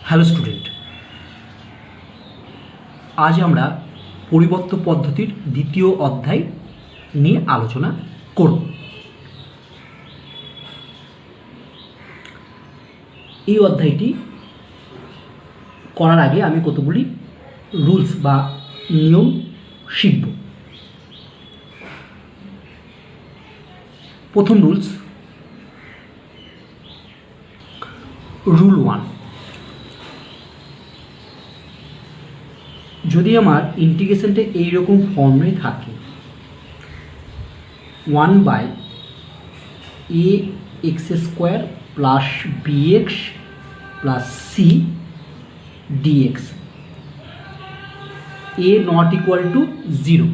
Hello student, আজ আমরা পরিবর্ত পদ্ধতির দ্বিতীয় অধ্যায় নিয়ে আলোচনা করব। এই অধ্যায়টি করার আগে আমি কতগুলি রুলস বা নিয়ম শিখব। প্রথম রুলস, রুল 1। যদি আমার ইন্টিগ্রেশনটা এইরকম ফর্মে থাকে, 1/ax² plus bx plus c dx, a not equal to 0,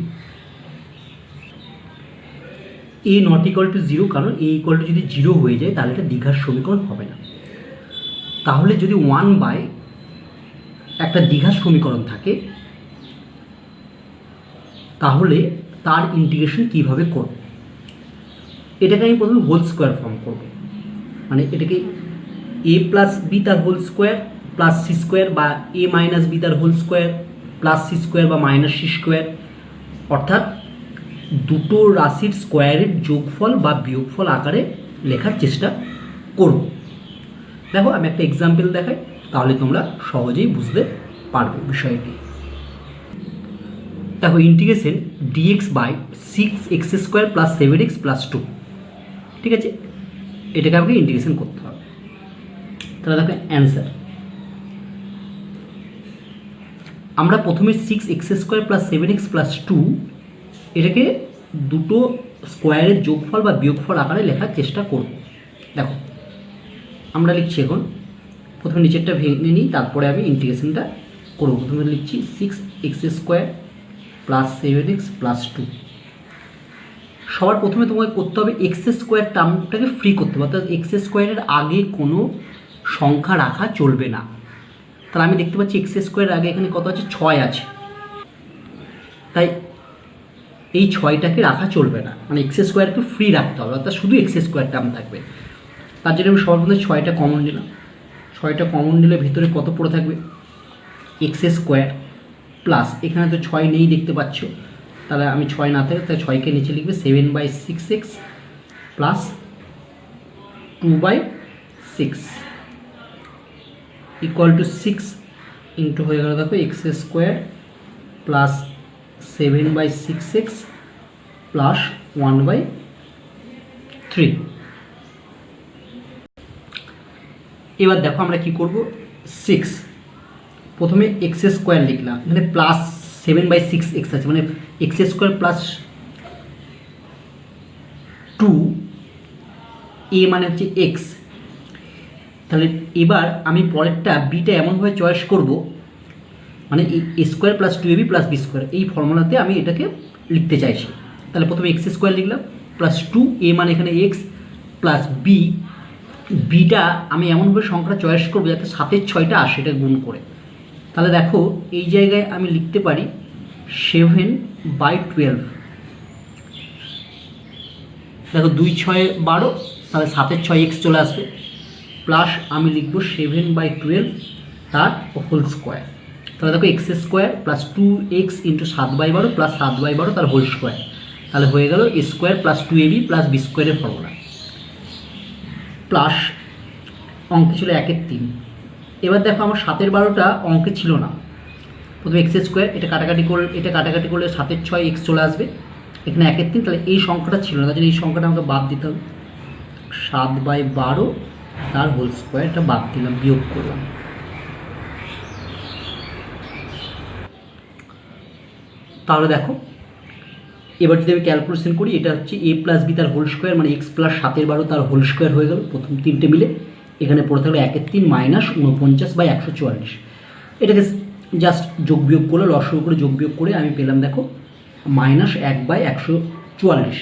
a not equal to 0 কারণ a equal to যদি 0 হয়ে যায় তাহলে এটা দ্বিঘাত সমীকরণ হবে না। তাহলে যদি 1/ একটা দ্বিঘাত সমীকরণ থাকে তাহলে তার ইন্টিগ্রেশন কিভাবে করব, এটাকে আমি প্রথমে হোল স্কোয়ার ফর্ম করব। মানে এটাকে a প্লাস বি তার whole square plus C square বা a মাইনাস বি তার whole square plus C square বা মাইনাস সি স্কোয়ার, অর্থাৎ দুটো রাশির স্কোয়ারের যোগফল বা বিয়োগফল আকারে লেখার চেষ্টা করব। দেখো আমি একটা এক্সাম্পল দেখাই, তাহলে তোমরা সহজেই বুঝতে পারবে বিষয়টি। দেখো integration dx/6x² plus 7x plus 2, ঠিক আছে, এটাকে আমাকে ইন্টিগ্রেশন করতে হবে। তাহলে দেখো অ্যান্সার, আমরা প্রথমে 6x² প্লাস 7x প্লাস 2 এটাকে দুটো স্কোয়ারের যোগফল বা বিয়োগফল আকারে লেখার চেষ্টা করব। দেখো আমরা লিখছি, এখন প্রথমে নিচেরটা ভেঙে নিই, তারপরে আমি ইন্টিগ্রেশনটা করব। প্রথমে লিখছি 6x² প্লাস 7x প্লাস 2। সবার প্রথমে তোমাকে করতে হবে x² টার্মটাকে ফ্রি করতে হবে, অর্থাৎ x² আগে কোনো সংখ্যা রাখা চলবে না। তাহলে আমি দেখতে পাচ্ছি x² আগে এখানে কত আছে, 6 আছে, তাই এই 6টাকে রাখা চলবে না, মানে x² ফ্রি রাখতে হবে, অর্থাৎ শুধু x² টার্ম থাকবে। তার জন্য আমি সবার প্রথমে 6টা কমন নিলাম। 6টা কমন নিলে ভিতরে কত পড়ে থাকবে, x² প্লাস এখানে তো 6 নেই দেখতে পাচ্ছ, তাহলে আমি 6 না থাকে তাহলে 6কে নিচে লিখবে 7/6x plus 2/6 equal to 6 into হয়ে গেল দেখো x² প্লাস 7/6x প্লাস 1/3। এবার দেখো আমরা কি করব, 6 প্রথমে x² লিখলাম, এখানে প্লাস 7/6x আছে, মানে x² প্লাস 2 a মানে হচ্ছে x। তাহলে এবার আমি পরেরটা বিটা এমনভাবে চয়েস করব, মানে a² plus 2ab plus b² এই ফর্মুলাতে আমি এটাকে লিখতে চাইছি। তাহলে প্রথমে x² লিখলাম প্লাস 2a মানে এখানে x প্লাস বিটা আমি এমনভাবে সংখ্যাটা চয়েস করবো যাতে 7-এর 6টা আসে, এটা গুণ করে। তাহলে দেখো এই জায়গায় আমি লিখতে পারি 7/12, দেখো 2 6 12, তাহলে 7-এর 6x চলে আসবে, প্লাস আমি লিখব 7/12 তার হোল স্কোয়ার। তাহলে দেখো x² plus 2x into 7/12 plus 7/12 তার হোল স্কোয়ার, তাহলে হয়ে গেল a² plus 2ab plus b² এর ফর্মুলা। প্লাস অঙ্কে ছিল 1/3। এবার দেখো আমার 7-এর 12টা অঙ্কে ছিল না, প্রথমে x² এটা কাটাকাটি করলে 7-এর 6x চলে আসবে, এখানে 1/3, তাহলে এই সংখ্যাটা ছিল না, তার জন্য এই সংখ্যাটা আমাকে বাদ দিতে হবে। 7/12 তার হোল স্কোয়ার, এটা বাদ দিলাম, বিয়োগ করলাম। তাহলে দেখো এবার যদি আমি ক্যালকুলেশন করি, এটা হচ্ছে a প্লাস বি তার হোল স্কোয়ার, মানে x প্লাস 7-এর 12 তার হোল স্কোয়ার হয়ে গেল প্রথম তিনটে মিলে। এখানে পড়ে থাকলো 1/3 মাইনাস 49/144, এটাকে জাস্ট যোগ বিয়োগ করলে লসাগু করে যোগ বিয়োগ করে আমি পেলাম দেখো মাইনাস 1/144।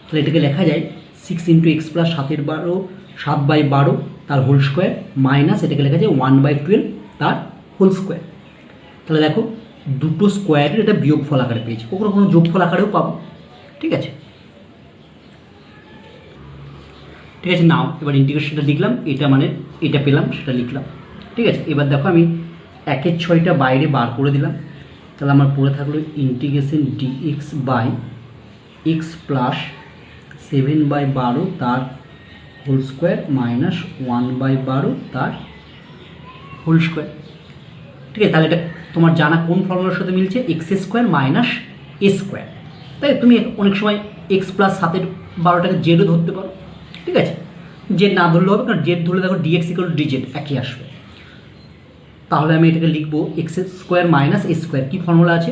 তাহলে এটাকে লেখা যায় 6 ইন্টু x প্লাস 7/12 তার হোল স্কোয়ার মাইনাস এটাকে লেখা যায় 1/12 তার হোল স্কোয়ার। তাহলে দেখো দুটো স্কোয়ারের এটা বিয়োগফল আকারে পেয়েছি, কখনো কোনো যোগফল আকারেও পাবো, ঠিক আছে। ঠিক আছে, নাও এবার ইন্টিগ্রেশনটা লিখলাম, এটা মানে এটা পেলাম সেটা লিখলাম। ঠিক আছে, এবার দেখো আমি 1/6 বাইরে বার করে দিলাম, তাহলে আমার পড়ে থাকলো integration dx by x plus 7/12 তার হোল স্কোয়ার মাইনাস 1/12 তার হোল স্কোয়ার। ঠিক আছে, তাহলে এটা তোমার জানা কোন ফর্মুলার সাথে মিলছে, x square minus a square. তাই তুমি অনেক সময় এক্স প্লাস 7/12টাকে জেডও ধরতে পারো। ঠিক আছে, জেড না ধরলে হবে, কারণ জেড ধরলে দেখো ডিএক্স ইকুয়াল টু ডিজেড একই আসবে। তাহলে আমি এটাকে লিখবো x square minus a square. কী ফর্মুলা আছে,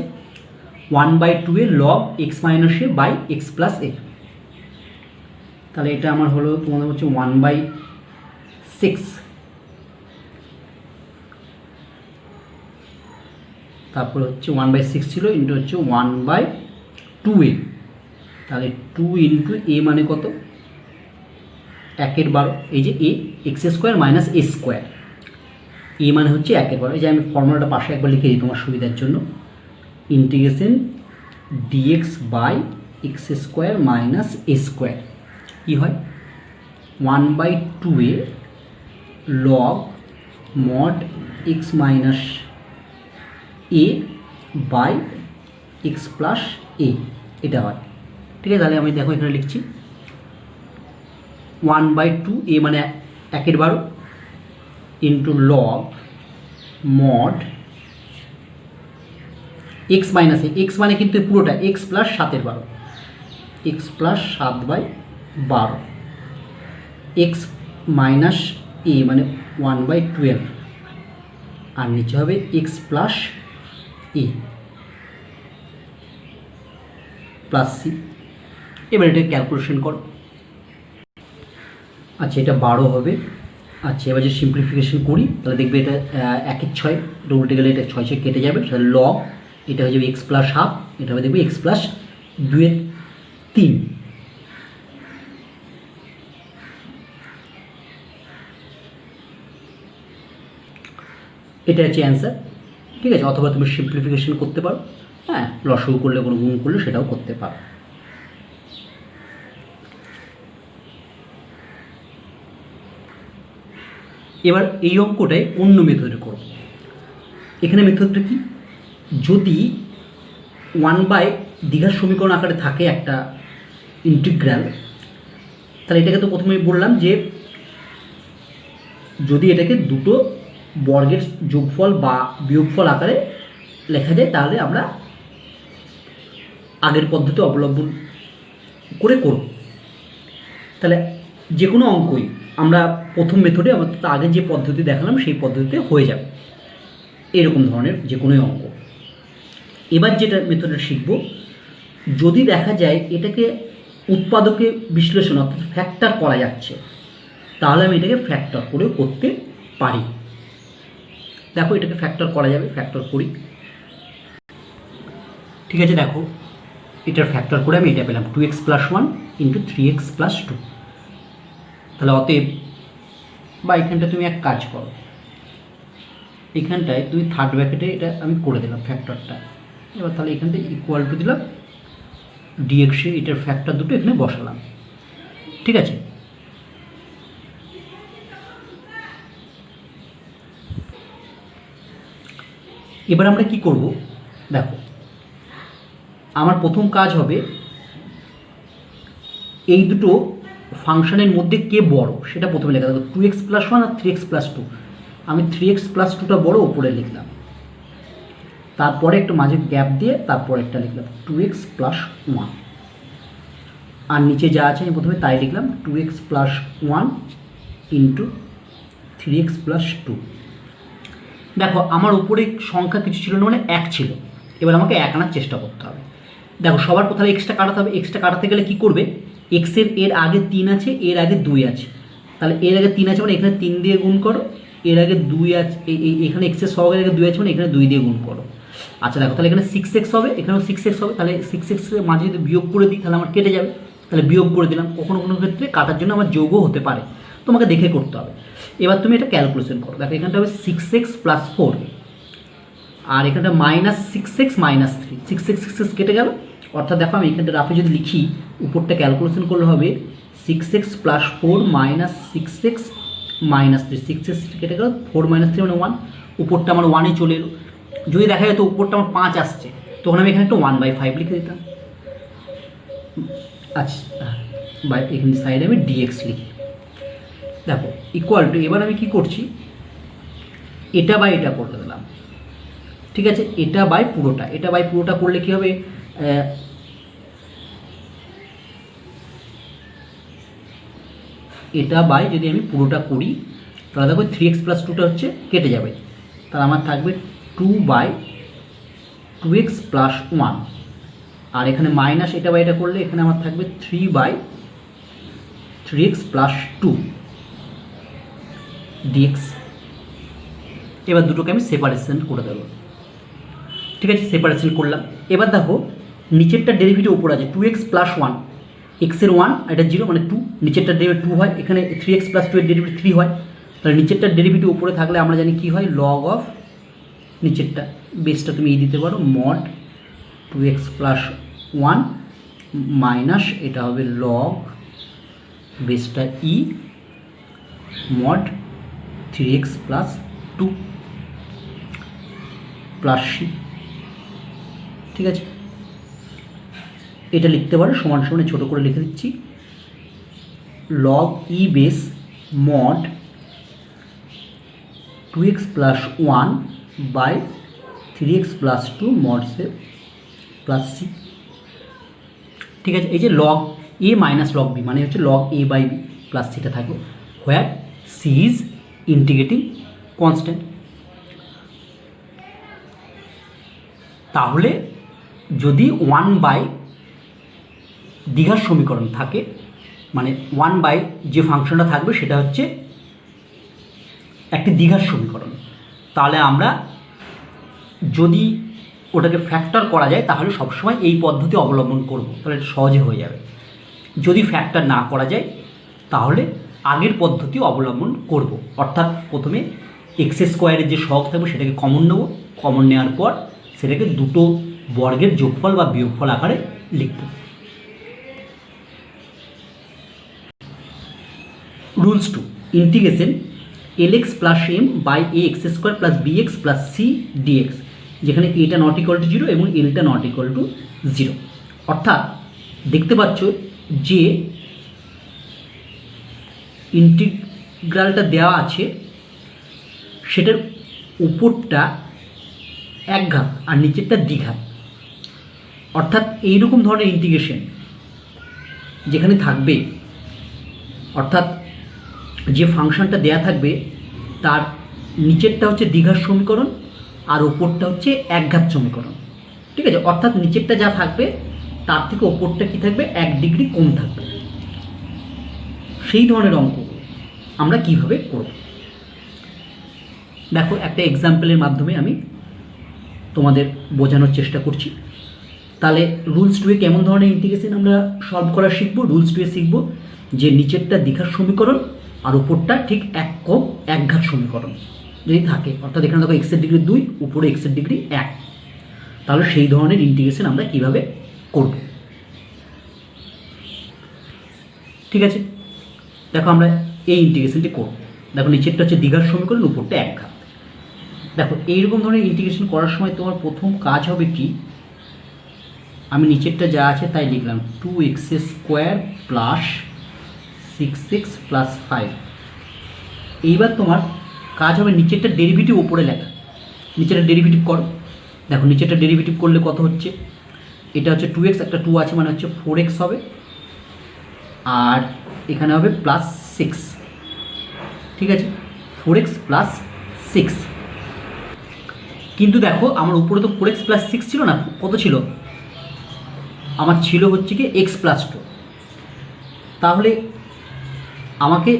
1/2 a log x minus a by x plus a. তাহলে এটা আমার হলো তোমাদের হচ্ছে 1/6, তারপর হচ্ছে 1/6 ছিল ইন্টু হচ্ছে 1/2a। তাহলে 2 ইন্টু এ মানে কত, 1/12। এই যে এ x square minus a square, এ মানে হচ্ছে 1/12। এই যে আমি ফর্মুলাটা পাশে একবার লিখে দিই তোমার সুবিধার জন্য, integration dx by x square minus a square কী হয়, 1/2a log mod x minus a by x plus a, এটা হয়। ঠিক আছে, তাহলে আমি দেখো এখানে লিখছি 1/2 এ মানে 1/12 into log mod x minus a, x মানে কিন্তু পুরোটা x plus 7/12, x plus 7/12 x minus a মানে 1/12 আর নিচে হবে x plus a plus c. এবার এটা ক্যালকুলেশন করো। আচ্ছা, এটা 12 হবে। আচ্ছা, এবার যে সিম্পলিফিকেশন করি তাহলে দেখবে এটা 1/6, এটা উল্টে গেলে এটা 6 কেটে যাবে, তাহলে লগ এটা হয়ে যাবে এক্স প্লাস হাফ, এটা হবে দেখবে এক্স প্লাস 2/3। এটা হচ্ছে অ্যান্সার। ঠিক আছে, অথবা তুমি সিম্পলিফিকেশন করতে পারো, হ্যাঁ, লসাগু করলে কোনো গুণ করলে সেটাও করতে পারো। এবার এই অঙ্কটাই অন্য মেথডে করব। এখানে মেথডটা কি, যদি 1/, দ্বিঘাত সমীকরণ আকারে থাকে একটা ইন্টিগ্রাল, তাহলে এটাকে তো প্রথমেই বললাম যে যদি এটাকে দুটো বর্গের যোগফল বা বিয়োগফল আকারে লেখা যায় তাহলে আমরা আগের পদ্ধতি অবলম্বন করে করব। তাহলে যে কোনো অঙ্কই আমরা প্রথম মেথডে আমাদের আগে যে পদ্ধতি দেখালাম সেই পদ্ধতিতে হয়ে যাবে, এরকম ধরনের যে কোনো অঙ্ক। এবার যেটা মেথডে শিখব, যদি দেখা যায় এটাকে উৎপাদকে বিশ্লেষণ অর্থাৎ ফ্যাক্টর করা যাচ্ছে, তাহলে আমি এটাকে ফ্যাক্টর করেও করতে পারি। দেখো এটাকে ফ্যাক্টর করা যাবে, ফ্যাক্টর করি। ঠিক আছে, দেখো এটার ফ্যাক্টর করে আমি এটা পেলাম 2x + 1 × 3x + 2। তাহলে অতএব, বা এখানটা তুমি এক কাজ করো, এখানটায় তুমি থার্ড ব্র্যাকেটে এটা আমি করে দিলাম ফ্যাক্টরটা। এবার তাহলে এখানটায় ইকুয়াল টু দিলাম ডিএক্সে, এটার ফ্যাক্টর দুটো এখানে বসালাম। ঠিক আছে, এবার আমরা কি করব, দেখো আমার প্রথম কাজ হবে এই দুটো ফাংশনের মধ্যে কে বড় সেটা প্রথমে লেখা। দেখো 2x + 1 আর 3x + 2, আমি 3x + 2টা বড় ওপরে লিখলাম, তারপরে একটু মাঝে গ্যাপ দিয়ে তারপরে একটা লিখলাম 2x + 1, আর নিচে যা আছে আমি প্রথমে তাই লিখলাম 2x + 1 × 3x + 2। দেখো আমার উপরে সংখ্যা কিছু ছিল না, মানে 1 ছিল। এবার আমাকে 1 আনার চেষ্টা করতে হবে। দেখো সবার প্রথমে এক্সটা কাটাতে হবে, এক্সটা কাটাতে গেলে কী করবে, এক্সের এর আগে 3 আছে, এর আগে 2 আছে, তাহলে এর আগে 3 আছে মানে এখানে 3 দিয়ে গুণ করো, এর আগে 2 আছে, এখানে এক্সের সহগের আগে 2 আছে মানে এখানে 2 দিয়ে গুণ করো। আচ্ছা দেখো তাহলে এখানে 6x হবে, এখানেও 6x হবে, তাহলে 6x এর মাঝে যদি বিয়োগ করে দিই তাহলে আমার কেটে যাবে, তাহলে বিয়োগ করে দিলাম। কখনো কোনো ক্ষেত্রে কাটার জন্য আমার যোগও হতে পারে, তোমাকে দেখে করতে হবে। এবার তুমি এটা ক্যালকুলেশন করো, দেখো এখানটা হবে 6x + 4, আর এখানটা -6x - 3, 6x কেটে গেল। অর্থাৎ দেখো আমি এখানটা রাফে যদি লিখি, উপরটা ক্যালকুলেশন করলে হবে 6x + 4 - 6x -3 6 কেটে গেল, 4 - 3 মানে 1, উপরটা আমার 1-ই চলে এলো। যদি দেখা যেত উপরটা আমার 5 আসছে, তখন আমি এখানে একটা 1/5 লিখে দিতাম। আচ্ছা, বা এখানে সাইডে আমি ডিএক্স লিখি। দেখো ইকুয়াল টু, এবার আমি কি করছি, এটা বাই এটা করে দিলাম, ঠিক আছে, এটা বাই পুরোটা, এটা বাই পুরোটা করলে কি হবে, এটা বাই যদি আমি পুরোটা করি তাহলে দেখো 3x + 2টা হচ্ছে কেটে যাবে, তাহলে আমার থাকবে 2/2x + 1, আর এখানে মাইনাস এটা বাই এটা করলে এখানে আমার থাকবে 3/3x + 2 dx। এবার দুটোকে আমি সেপারেশন করে দেবো, ঠিক আছে, সেপারেশন করলাম। এবার দেখো নিচেরটা ডেরিভেটিভ উপর আছে 2x + 1, এক্সের 1 এটা 0 মানে 2, নিচেরটা ডেরিভেটিভ 2 হয়, এখানে 3x + 2 এর ডেরিভেটিভ 3 হয়, তাহলে নিচেরটা ডেরিভেটিভ উপরে থাকলে আমরা জানি কি হয়, লগ অফ নিচেরটা, বেসটা তুমি দিতে পারো mod 2x + 1 মাইনাস এটা হবে লগ বেসটা mod 3x + 2 প্লাস c, ঠিক আছে, এটা লিখতে পারো সমান সমানে ছোটো করে লিখে দিচ্ছি, log base mod 2x + 1 by 3x + 2 mod plus c, ঠিক আছে। এই যে log a minus log b মানে হচ্ছে লগ a/b প্লাস সিটা থাকবে, where c is integrating constant. তাহলে যদি 1/, দ্বিঘাত সমীকরণ থাকে, মানে 1/, যে ফাংশনটা থাকবে সেটা হচ্ছে একটি দ্বিঘাত সমীকরণ, তাহলে আমরা যদি ওটাকে ফ্যাক্টর করা যায় তাহলে সবসময় এই পদ্ধতি অবলম্বন করব, তাহলে এটা সহজে হয়ে যাবে। যদি ফ্যাক্টর না করা যায় তাহলে আগের পদ্ধতি অবলম্বন করব, অর্থাৎ প্রথমে x² যে সহগ থাকবে সেটাকে কমন নেব, কমন নেওয়ার পর সেটাকে দুটো বর্গের যোগফল বা বিয়োগফল আকারে লিখব। Rules 2, integration lx + m by ax² + bx + c dx, যেখানে এটা নট ইকুয়াল টু 0 এবং এলটা নট ইকুয়াল টু 0, অর্থাৎ দেখতে পাচ্ছ যে ইন্টিগ্রালটা দেওয়া আছে সেটার উপরটা এক ঘাত আর নিচেরটা দ্বিঘাত, অর্থাৎ এইরকম ধরনের ইন্টিগ্রেশন যেখানে থাকবে, অর্থাৎ যে ফাংশনটা দেয়া থাকবে তার নিচেরটা হচ্ছে দ্বিঘাত সমীকরণ আর ওপরটা হচ্ছে একঘাত সমীকরণ, ঠিক আছে, অর্থাৎ নিচেরটা যা থাকবে তার থেকে ওপরটা কি থাকবে, 1 ডিগ্রি কম থাকবে। সেই ধরনের অঙ্ক আমরা কিভাবে করব, দেখো একটা এক্সাম্পলের মাধ্যমে আমি তোমাদের বোঝানোর চেষ্টা করছি। তাহলে রুলস 2 কেমন ধরনের ইন্টিগ্রেশন আমরা সলভ করা শিখব। রুলস 2 শিখব যে নিচেরটা দ্বিঘাত সমীকরণ আর উপরটা ঠিক একঘাত সমীকরণ যদি থাকে, অর্থাৎ এখানে দেখো x এর ডিগ্রি 2, উপরে x এর ডিগ্রি 1, তাহলে সেই ধরনের ইন্টিগ্রেশন আমরা কিভাবে করব, ঠিক আছে। দেখো আমরা এই ইন্টিগ্রেশনটি করব, দেখো নিচেরটা হচ্ছে দ্বিঘাত সমীকরণ, উপরটা একঘাত। দেখো এইরকম ধরনের ইন্টিগ্রেশন করার সময় তোমার প্রথম কাজ হবে কি, আমি নিচেরটা যা আছে তাই লিখলাম 2x² + 6x + 5। এইবার তোমার কাজ হবে নিচেরটা ডেরিভেটিভ উপরে লেখা, নিচেরটা ডেরিভেটিভ করো। দেখো নিচেরটা ডেরিভেটিভ করলে কত হচ্ছে, এটা হচ্ছে 2x, একটা 2 আছে মানে হচ্ছে 4x হবে, আর এখানে হবে +6, ঠিক আছে, 4x + 6। কিন্তু দেখো আমার উপরে তো 4x + 6 ছিল না, কত ছিল, আমার ছিল হচ্ছে কি x + 2, তাহলে আমাকে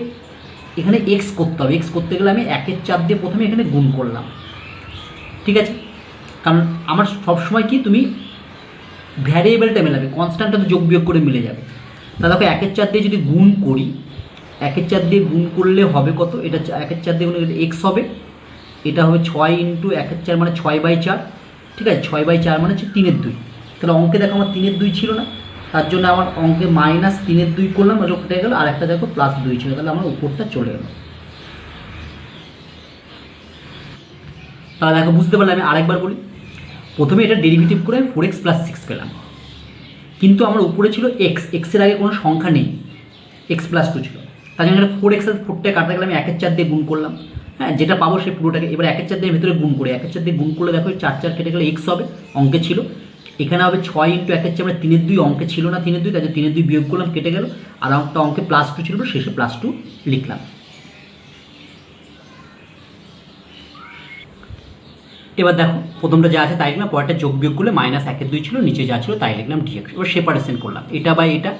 এখানে x করতে হবে। x করতে গেলে আমি 1/4 দিয়ে প্রথমে এখানে গুণ করলাম, ঠিক আছে, কারণ আমার সবসময় কি তুমি ভ্যারিয়েবলটা মেলাবে, কনস্ট্যান্টটা তো যোগ বিয়োগ করে মিলে যাবে। তা দেখো 1/4 দিয়ে যদি গুণ করি, 1/4 দিয়ে গুণ করলে হবে কত, এটা 1/4 দিয়ে গুণ করলে x হবে, এটা হবে 6 × 1/4 মানে 6/4, ঠিক আছে, 6/4 মানে হচ্ছে 3/2। তাহলে অঙ্কে দেখো আমার 3/2 ছিল না, তার জন্য আমার অঙ্কে -3/2 করলাম, ওটা কেটে গেল, আর একটা দেখো +2 ছিল, তাহলে আমার উপরটা চলে গেল। তাহলে দেখো বুঝতে পারলে আমি আরেকবার বলি। প্রথমে এটা ডেরিভেটিভ করে আমি 4x + 6 পেলাম, কিন্তু আমার উপরে ছিল এক্সের আগে কোনো সংখ্যা নেই, x + 2 ছিল। তার জন্য 4x আর 4টা কাটতে গেলে আমি 1/4 দিয়ে গুণ করলাম। হ্যাঁ, যেটা পাবো সেই পুরোটাকে এবার 1/4 দিয়ে ভিতরে গুণ করি। 1/4 দিয়ে গুণ করলে দেখো 4 কেটে গেলে x হবে, অঙ্কে ছিল। এখানে হবে 6 × 1/4 মানে 3/2, অঙ্কে ছিল না 3/2, তাই 3/2 বিয়োগ করলাম, কেটে গেল। আর অঙ্কটা অঙ্কে +2 ছিল, শেষে +2 লিখলাম। এবার দেখো প্রথমটা যা আছে তাই লিখলাম, পরেরটা যোগ বিয়োগ করলে -1/2 ছিল, নিচে যা ছিল তাই লিখলাম dx। এবার সেপারেশন করলাম, এটা বাই এটা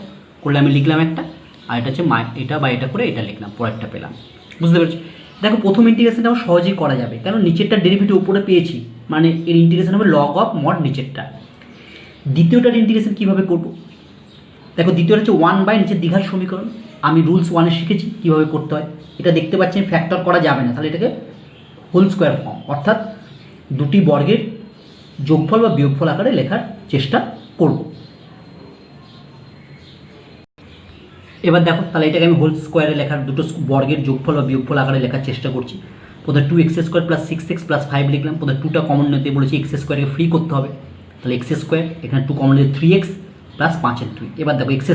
করলে আমি লিখলাম একটা, আর এটা হচ্ছে এটা বাই এটা করে এটা লিখলাম, পরেরটা পেলাম। বুঝতে পেরেছি? দেখো প্রথম ইন্টিগ্রেশনটা আমার সহজেই করা যাবে, কারণ নিচেরটা ডেরিভেটিভ উপরে পেয়েছি, মানে এর ইন্টিগ্রেশন হবে log অফ মড নিচেরটা। দ্বিতীয়টার ইন্টিগ্রেশন কীভাবে করবো? দেখো দ্বিতীয়টা হচ্ছে 1/, নিচের দ্বিঘাত সমীকরণ। আমি রুলস 1-এ শিখেছি কীভাবে করতে হয়। এটা দেখতে পাচ্ছি ফ্যাক্টর করা যাবে না, তাহলে এটাকে হোল স্কোয়ার ফর্ম, অর্থাৎ দুটি বর্গের যোগফল বা বিয়োগফল আকারে লেখার চেষ্টা করব। এবার দেখো তাহলে এটাকে আমি হোল স্কোয়ারে লেখার, দুটো বর্গের যোগফল বা বিয়োগফল আকারে লেখার চেষ্টা করছি। প্রথমে 2x² + 6x + 5 লিখলাম। প্রথমে 2টা কমন নিতে বলেছি, x² ফ্রি করতে হবে, তাহলে x², এখানে 2 কমন নিলে 3x + 5/2। এবার দেখো x²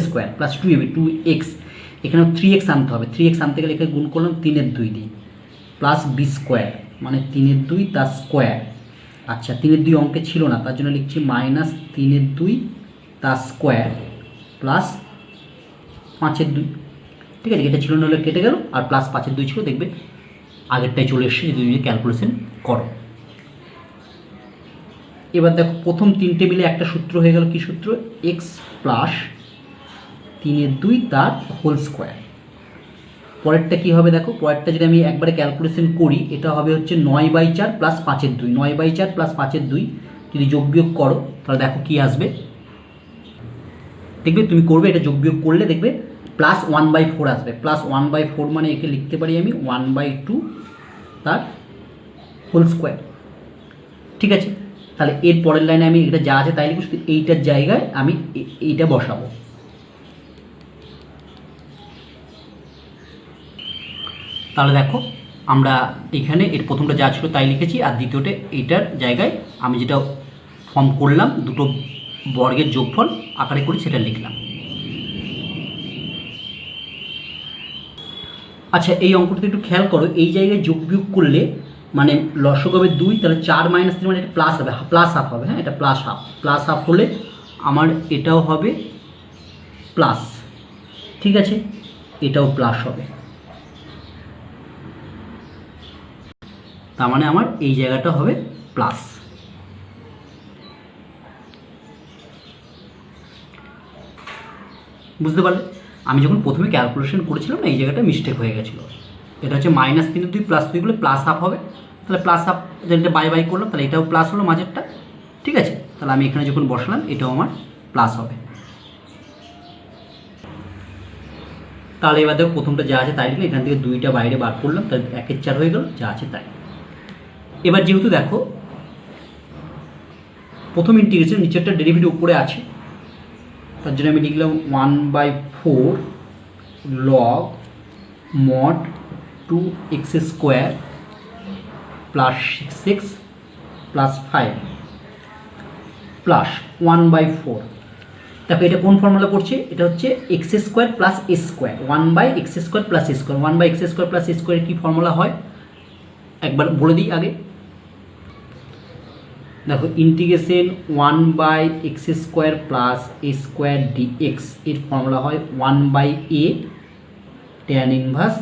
+ 2 হবে 2x, এখানে 3x আনতে হবে, 3x আনতে গেলে এখানে গুণ করলাম 3/2 দিয়ে, প্লাস b² মানে 3/2 তার স্কোয়ার। আচ্ছা 3/2 অঙ্কে ছিল না, তার জন্য লিখছি -3/2 তার স্কোয়ার প্লাস 5/2। ঠিক আছে, এটা ছিল না হলে কেটে গেল, আর প্লাস 5/2 ছিল, দেখবে আগেরটাই চলে এসছে যদি তুমি ক্যালকুলেশন করো। এবার দেখো প্রথম তিনটে মিলে একটা সূত্র হয়ে গেল, কি সূত্র? x + 3/2 তার হোল স্কোয়ার। পরেরটা কী হবে দেখো, পরেরটা যদি আমি একবারে ক্যালকুলেশন করি, এটা হবে হচ্ছে 9/4 + 5/2। 9/4 + 5/2 যদি যোগ বিয়োগ করো তাহলে দেখো কি আসবে, দেখবে তুমি করবে এটা যোগ বিয়োগ করলে দেখবে +1/4 আসবে। +1/4 মানে একে লিখতে পারি আমি 1/2 তার হোল স্কোয়ার। ঠিক আছে, তাহলে এর পরের লাইনে আমি এটা যা আছে তাই লিখব, শুধু এইটার জায়গায় আমি এইটা বসাবো। তাহলে দেখো আমরা এখানে এর প্রথমটা যা ছিল তাই লিখেছি, আর দ্বিতীয়টা এইটার জায়গায় আমি যেটা ফর্ম করলাম দুটো বর্গের যোগফল আকারে করি সেটা লিখলাম। আচ্ছা এই অঙ্কটা একটু খেয়াল করো, এই জায়গায় যোগ বিয়োগ করলে মানে লসক হবে 2, তাহলে 4 - 3 মানে এটা প্লাস হবে, প্লাস হাফ হবে। হ্যাঁ, এটা প্লাস হাফ হলে আমার এটাও হবে প্লাস। ঠিক আছে, এটাও প্লাস হবে, তার মানে আমার এই জায়গাটা হবে প্লাস। বুঝতে পারলে? আমি যখন প্রথমে ক্যালকুলেশন করেছিলাম না, এই জায়গাটা মিস্টেক হয়ে গেছিলো। এটা হচ্ছে -3/2 + 2 গুলো প্লাস হাফ হবে, তাহলে প্লাস হাফ যেটা বাই করলাম, তাহলে এটাও প্লাস হলো মাঝেরটা। ঠিক আছে, তাহলে আমি এখানে যখন বসলাম এটাও আমার প্লাস হবে। তাহলে এবার দেখো প্রথমটা যা আছে তাই লিখলাম, এখান থেকে 2টা বাইরে বার করলাম, তাহলে 1/4 হয়ে গেল, যা আছে তাই। এবার যেহেতু দেখো প্রথম ইন্টিগ্রেশন নিচেরটা ডেরিভেটিভ উপরে আছে, তার জন্য আমি লিখলাম 1/4 log mod 2x² + 6x + 5 plus 1/4। দেখো এটা কোন ফর্মুলা পড়ছে, এটা হচ্ছে x² + a², 1/x² + a²। 1/x² + a² কি ফর্মুলা হয় একবার বলে দিই আগে। দেখো ইন্টিগ্রেশন 1/x² + a² dx এর ফর্মুলা হয় 1/a tan inverse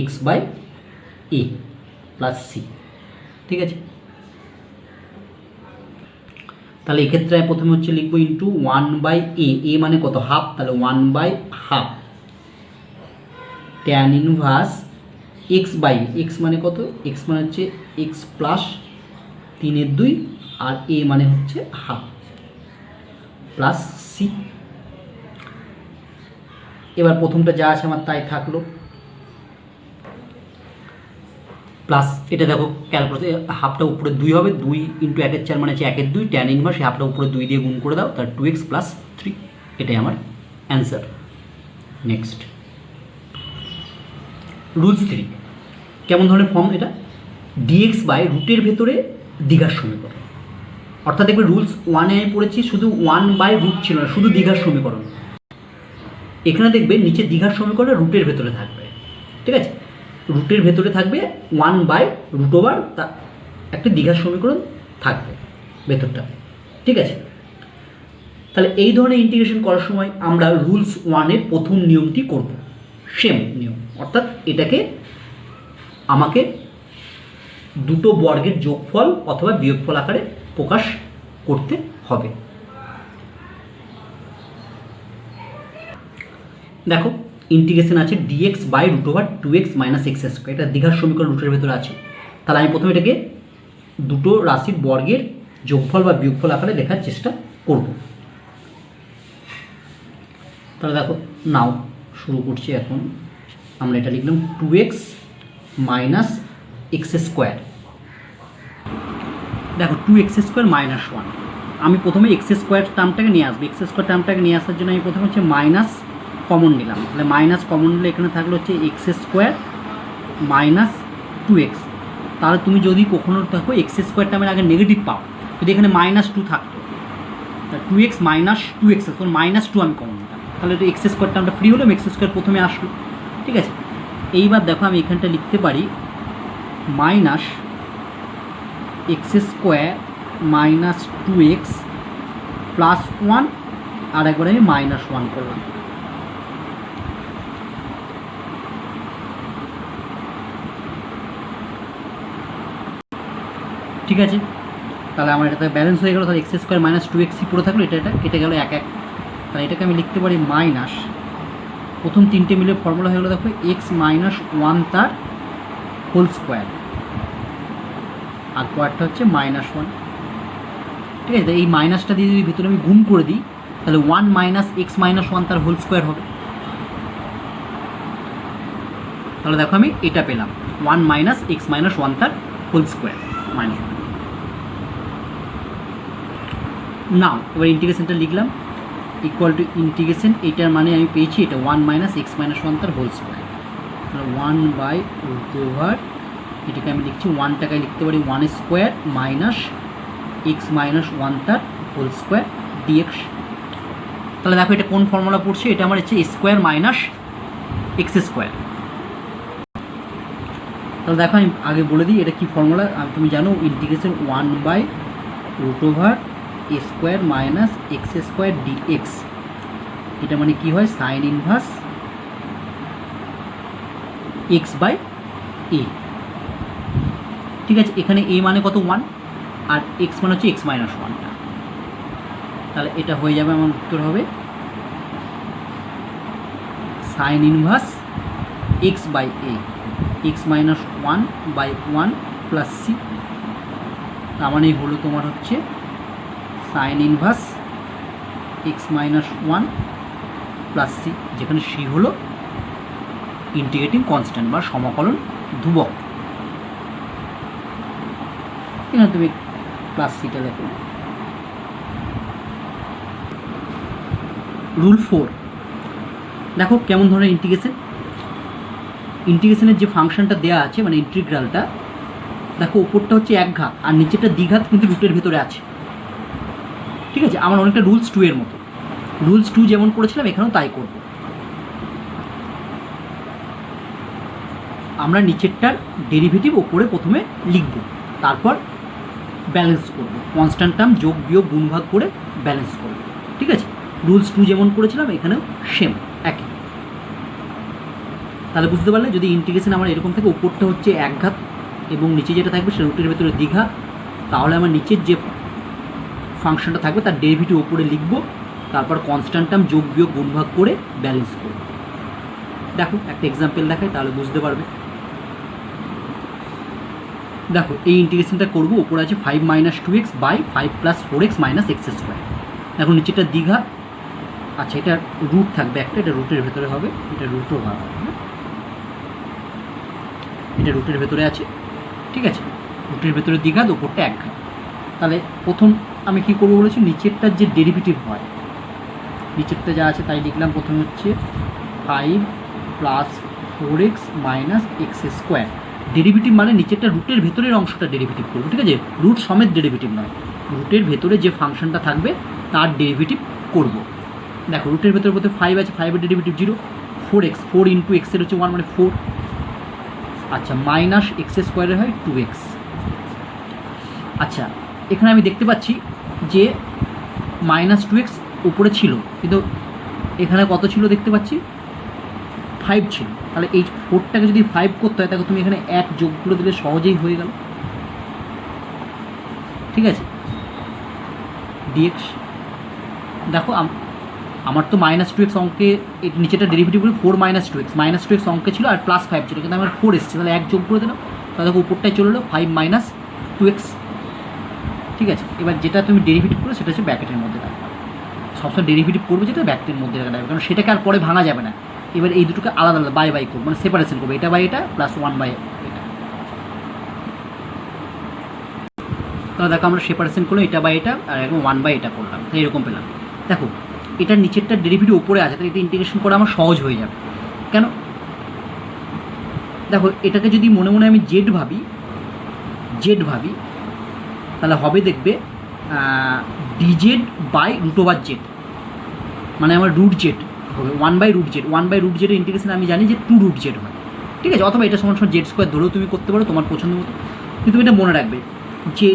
x/a + c। ঠিক আছে, তাহলে এক্ষেত্রে প্রথমে হচ্ছে লিখবো ইন্টু 1/a, a মানে কত? হাফ, তাহলে 1/2 tan ইনভার্স x মানে কত? x মানে হচ্ছে x + 3/2 আর a মানে হচ্ছে হাফ প্লাস c। এবার প্রথমটা যা আছে আমার তাই থাকলো, প্লাস এটা দেখো ক্যালকুলেশন হাফটা উপরে 2 হবে, 2 × 1/4 মানে হচ্ছে 1/2 tan ইনভার্স, হাফটা উপরে 2 দিয়ে গুণ করে দাও, তার 2x + 3, এটাই আমার অ্যান্সার। নেক্সট রুলস 3, কেমন ধরনের ফর্ম এটা? ডিএক্স বাই রুটের ভেতরে দীঘার সমীকরণ। অর্থাৎ দেখবে রুলস 1-এ আমি পড়েছি শুধু 1/রুট ছিল না, শুধু দীঘার সমীকরণ। এখানে দেখবে নিচে দীঘার সমীকরণ রুটের ভেতরে থাকবে, ঠিক আছে? রুটের ভেতরে থাকবে 1/√, তা একটা দীঘার সমীকরণ থাকবে ভেতরটা, ঠিক আছে? তাহলে এই ধরনের ইন্টিগ্রেশন করার সময় আমরা রুলস 1-এর প্রথম নিয়মটি করব, সেম নিয়ম। অর্থাৎ এটাকে আমাকে দুটো বর্গের যোগফল অথবা বিয়োগফল আকারে প্রকাশ করতে হবে। দেখো ইন্টিগ্রেশন আছে dx/√2x - x², এটা দীঘার সমীকরণ রুটের ভেতরে আছে। তাহলে আমি প্রথমে এটাকে দুটো রাশির বর্গের যোগফল বা বিয়োগফল আকারে লেখার চেষ্টা করব। তাহলে দেখো নাও শুরু করছি। এখন আমরা এটা লিখলাম 2x - x²। দেখো 2x² - 1, আমি প্রথমে x² টার্মটাকে নিয়ে আসবো। x² টার্মটাকে নিয়ে আসার জন্য আমি প্রথমে হচ্ছে মাইনাস কমন নিলাম। তাহলে মাইনাস কমন নিলে এখানে থাকলো হচ্ছে x² - 2x। তাহলে তুমি যদি কখনো দেখো x² টার্মের আগে নেগেটিভ পাও, যদি এখানে -2 থাকতো, তা 2x - 2x, তখন -2 আমি কমন নিলাম, তাহলে এটা x² টার্মটা ফ্রি হলো, x² প্রথমে আসলো, ঠিক আছে? এইবার দেখো আমি এখানটা লিখতে পারি -x² - 2x + 1, আর একবার আমি -1 করলাম। ঠিক আছে, তাহলে আমার এটা ব্যালেন্স হয়ে গেল। তাহলে x² - 2x পড়ে থাকলো, এটা কেটে গেল 1 1। তাহলে এটাকে আমি লিখতে পারি মাইনাস, প্রথম তিনটে মিলে ফর্মুলা হয়ে গেলো দেখো x - 1 তার হোল স্কোয়ার, আর পরেরটা হচ্ছে -1, ঠিক আছে? এই মাইনাসটা দিয়ে যদি ভিতরে আমি গুণ করে দিই, তাহলে 1 - x - 1 তার হোল স্কোয়ার হবে। তাহলে দেখো আমি এটা পেলাম 1 - x - 1 তার হোল স্কোয়ার -1। নাও এবার ইন্টিগ্রেশনটা লিখলাম ইকুয়াল টু ইন্টিগ্রেশন, এইটার মানে আমি পেয়েছি এটা 1 - x - 1 তার হোল স্কোয়ার। তাহলে 1/√, এটাকে আমি লিখছি 1টাকে লিখতে পারি 1² - x - 1 তার হোল স্কোয়ার dx। তাহলে দেখো এটা কোন ফর্মুলা পড়ছে, এটা আমার হচ্ছে স্কোয়ার মাইনাস x²। তাহলে দেখো আমি আগে বলে দিই এটা কি ফর্মুলা। তুমি জানো ইন্টিগ্রেশন 1/√a² - x² dx, এটা মানে কি হয়, সাইন ইনভার্স x/a, ঠিক আছে? এখানে a মানে কত 1, আর x মানে হচ্ছে x - 1টা। তাহলে এটা হয়ে যাবে, আমার উত্তর হবে sign inverse x/a, x - 1/1 + c। তার মানে হলো তোমার হচ্ছে সাইন ইনভার্স x - 1 + c, যেখানে c হলো ইন্টিগ্রেটিং কনস্ট্যান্ট বা সমাকলন ধ্রুবক। এখানে তুমি +cটা দেখো। রুল 4 দেখো কেমন ধরনের ইন্টিগ্রেশনের যে ফাংশনটা দেওয়া আছে মানে ইন্টিগ্রালটা, দেখো উপরটা হচ্ছে এক ঘাত আর নিচেরটা দ্বিঘাত কিন্তু রুটের ভেতরে আছে, ঠিক আছে? আমার অনেকটা রুলস 2 এর মতো, রুলস 2 যেমন করেছিলাম এখানেও তাই করব। আমরা নিচেরটার ডেরিভেটিভ ওপরে প্রথমে লিখব, তারপর ব্যালেন্স করব, কনস্ট্যান্ট টার্ম যোগ বিয়োগ গুণ ভাগ করে ব্যালেন্স করব, ঠিক আছে? রুলস 2 যেমন করেছিলাম এখানেও সেম একই। তাহলে বুঝতে পারলে যদি ইন্টিগ্রেশন আমার এরকম থাকে, উপরটা হচ্ছে এক ঘাত এবং নিচে যেটা থাকবে সেটা রুটের ভেতরে দ্বিঘা, তাহলে আমার নিচের যে ফাংশনটা থাকবে তার ডেরিভেটিভ ওপরে লিখব, তারপর কনস্ট্যান্ট টার্ম যোগ বিয়োগ গুণ ভাগ করে ব্যালেন্স করব। দেখো একটা এক্সাম্পল দেখাই তাহলে বুঝতে পারবে। দেখো এই ইন্টিগ্রেশনটা করবো, ওপরে আছে 5 - 2x / 5 + 4x - x²। দেখো নিচেটা দ্বিঘা, আচ্ছা এটা রুট থাকবে একটা, এটা রুটের ভেতরে হবে, এটা রুটও ভাগ হবে, এটা রুটের ভেতরে আছে, ঠিক আছে? রুটের ভেতরে দ্বিঘাত, ওপরটা এক ঘাত। তাহলে প্রথম আমি কি করবো বলেছি, নিচেরটার যে ডেরিভেটিভ হয়, নিচেরটা যা আছে তাই লিখলাম। প্রথমে হচ্ছে 5 + 4x - x², ডেরিভেটিভ মানে নিচেরটা রুটের ভেতরের অংশটা ডেরিভেটিভ করবো, ঠিক আছে, রুট সমেত ডেরিভেটিভ নয়, রুটের ভেতরে যে ফাংশনটা থাকবে তার ডেরিভেটিভ করব। দেখো রুটের ভেতরে বলতে 5 আছে, 5-এর ডেরিভেটিভ 0, 4x, 4 ইন্টু এক্সের হচ্ছে 1 মানে 4, আচ্ছা মাইনাস এক্স স্কোয়ারের হয় 2x। আচ্ছা এখানে আমি দেখতে পাচ্ছি যে -2x উপরে ছিল, কিন্তু এখানে কত ছিল দেখতে পাচ্ছি 5 ছিল, তাহলে এই 4টাকে যদি 5 করতে হয় তাহলে তুমি এখানে 1 যোগ করে দিলে সহজেই হয়ে গেল, ঠিক আছে, dx। দেখো আমার তো -2x অঙ্কে নিচেটা ডেরিভেটিভ করে 4 - 2x অঙ্কে ছিল আর +5 ছিল, কিন্তু আমার 4 এসছে, তাহলে 1 যোগ করে দিলাম, তাহলে দেখো উপরটায় চলে এলো 5 - 2x, ঠিক আছে। এবার যেটা তুমি ডেরিভেটিভ করো সেটা হচ্ছে ব্র্যাকেটের মধ্যে রাখবে, সবসময় ডেরিভেটিভ করবে যেটা ব্র্যাকেটের মধ্যে রাখবে, কারণ সেটাকে আর পরে ভাঙা যাবে না। এবার এই দুটোকে আলাদা আলাদা বাই করবো, মানে সেপারেশন করবো, এটা বাই এটা প্লাস 1/এটা। তাহলে দেখো আমরা সেপারেশন করলাম এটা বাই এটা আর এখন 1/এটা করলাম, তাই এরকম পেলাম। দেখো এটার নিচেরটা ডেরিভেটিভ ওপরে আছে, তাই এটা ইন্টিগ্রেশন করা আমার সহজ হয়ে যাবে। কেন? দেখো এটাকে যদি মনে মনে আমি জেড ভাবি তাহলে হবে দেখবে ডিজেড বাই √z, মানে আমার √z হবে 1/√z। 1/√z এর ইন্টিগ্রেশন আমি জানি যে 2√z হয়, ঠিক আছে, অথবা এটা সমান z স্কোয়ার ধরেও তুমি করতে পারো তোমার পছন্দ মতো, কিন্তু এটা মনে রাখবে যে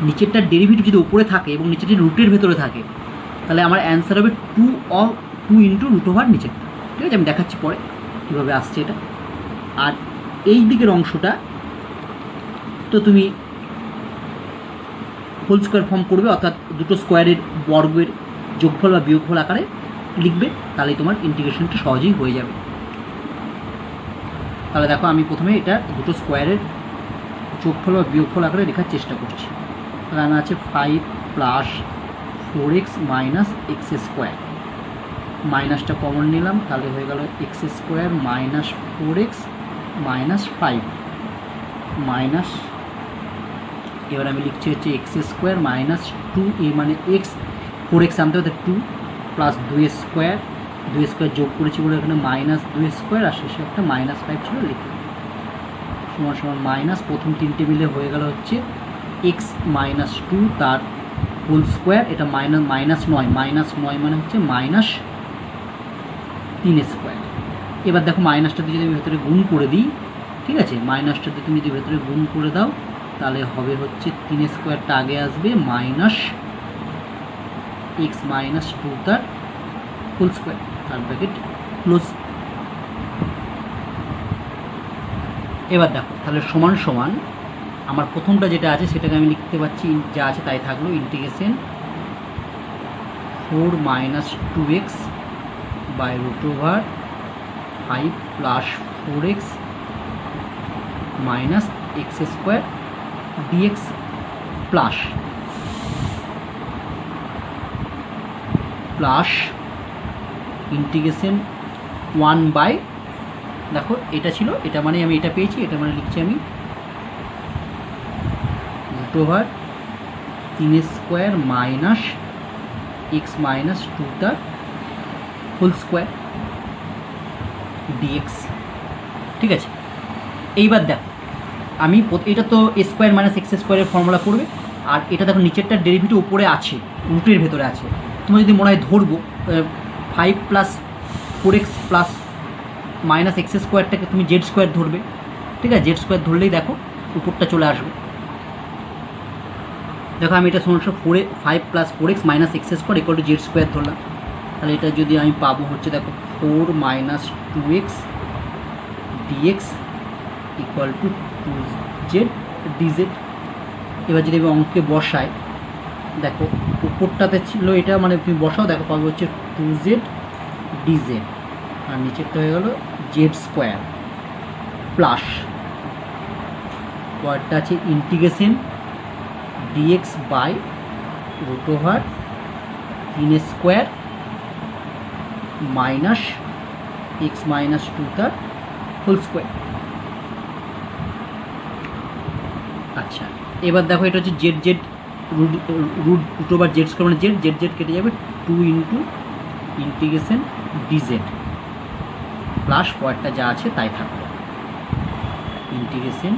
নিচেরটার ডেরিভেটিভ যদি উপরে থাকে এবং নিচেরটি রুটের ভেতরে থাকে তাহলে আমার অ্যান্সার হবে 2 ইন্টু √, নিচেরটা, ঠিক আছে, আমি দেখাচ্ছি পরে কীভাবে আসছে এটা। আর এই দিকের অংশটা তো তুমি হোল স্কোয়ার ফর্ম করবে, অর্থাৎ দুটো স্কোয়ারের বর্গের যোগফল বা বিয়োগফল আকারে লিখবে, তাহলে তোমার ইন্টিগ্রেশনটা সহজেই হয়ে যাবে। তাহলে দেখো আমি প্রথমে এটা দুটো স্কোয়ারের যোগফল বা বিয়োগফল আকারে লেখার চেষ্টা করছি। তাহলে আমার আছে 5 + 4x - x স্কোয়ার, মাইনাসটা কমন নিলাম, তাহলে হয়ে গেল x স্কোয়ার - 4x - 5 মাইনাস, এবার আমি লিখছি হচ্ছে x স্কোয়ার - 2a মানে x, 4x আনতে হতে 2 প্লাস 2 স্কোয়ার যোগ করেছি বলে এখানে -2 স্কোয়ার, আর শেষে একটা -5 ছিল লিখলাম, সমান মাইনাস, প্রথম তিনটে মিলে হয়ে গেল হচ্ছে x - 2 তার হোল স্কোয়ার, এটা -9 মানে হচ্ছে -3 স্কোয়ার। এবার দেখো মাইনাসটা দিয়ে যদি আমি ভেতরে গুণ করে দিই, ঠিক আছে, মাইনাসটা দিয়ে তুমি যদি ভেতরে গুণ করে দাও তাহলে হবে হচ্ছে 3 স্কোয়ারটা আগে আসবে মাইনাস x - 2 তার হোল স্কোয়ার, তার ব্র্যাকেট ক্লোজ। এবার দেখো তাহলে সমান আমার প্রথমটা যেটা আছে সেটাকে আমি লিখতে পারছি, যা আছে তাই থাকলো, integration 4 - 2x by √5 + 4x - x square dx plus integration 1/, দেখো এটা ছিল, এটা মানে আমি এটা পেয়েছি, এটা মানে লিখছি আমি √3 স্কোয়ার - x - 2 তার হোল স্কোয়ার dx, ঠিক আছে। এইবার দেখো আমি এটা তো a স্কোয়ার - x স্কোয়ারের ফর্মুলা করবে, আর এটা দেখো নিচেরটার ডেরিভেটিভ উপরে আছে, রুটের ভেতরে আছে, তোমার যদি মনে হয় ধরবো 5 + 4x - x স্কোয়ারটাকে তুমি z স্কোয়ার ধরবে, ঠিক আছে, z স্কোয়ার ধরলেই দেখো উপরটা চলে আসবে। দেখো আমি এটা সমস্যা 5 + 4x - x square = z square ধরলাম, তাহলে এটা যদি আমি পাবো হচ্ছে দেখো 4 - 2x dx = 2z dz। এবার যদি আমি অঙ্কে বসাই, দেখো উপরটাতে ছিল এটা, মানে তুমি বসাও, দেখো পাবো হচ্ছে 2z dz, আর নিচেরটা হয়ে গেল z স্কোয়ার প্লাস পরেরটা আছে integration dx by √3 square minus x - 2 তার হোল স্কোয়ার। আচ্ছা এবার দেখো এটা হচ্ছে z √z স্কোয়ার মানে z কেটে যাবে, 2 ইন্টু ইন্টিগ্রেশন dz প্লাস পরেরটা যা আছে তাই থাকবে। Integration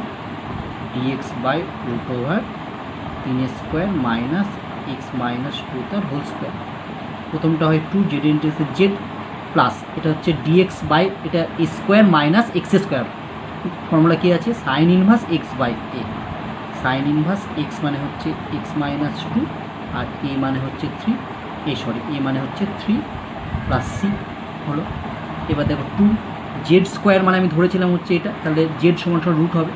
dx by root over 3 minus x minus 2 তার হোল স্কোয়ার। প্রথমটা হয় 2 জেড ইন্টিগ্রেশন জেড প্লাস এটা হচ্ছে ডিএক্স বাই এটা square minus x square. Formula কী আছে? Sine inverse x by a. Sine inverse x মানে হচ্ছে এক্স মাইনাস 2 আর এ মানে হচ্ছে 3 এ মানে হচ্ছে 3 প্লাস সি হলো। এবার দেখো 2 জেড স্কোয়ার মানে আমি ধরেছিলাম হচ্ছে এটা, তাহলে জেড সমান সমান রুট হবে,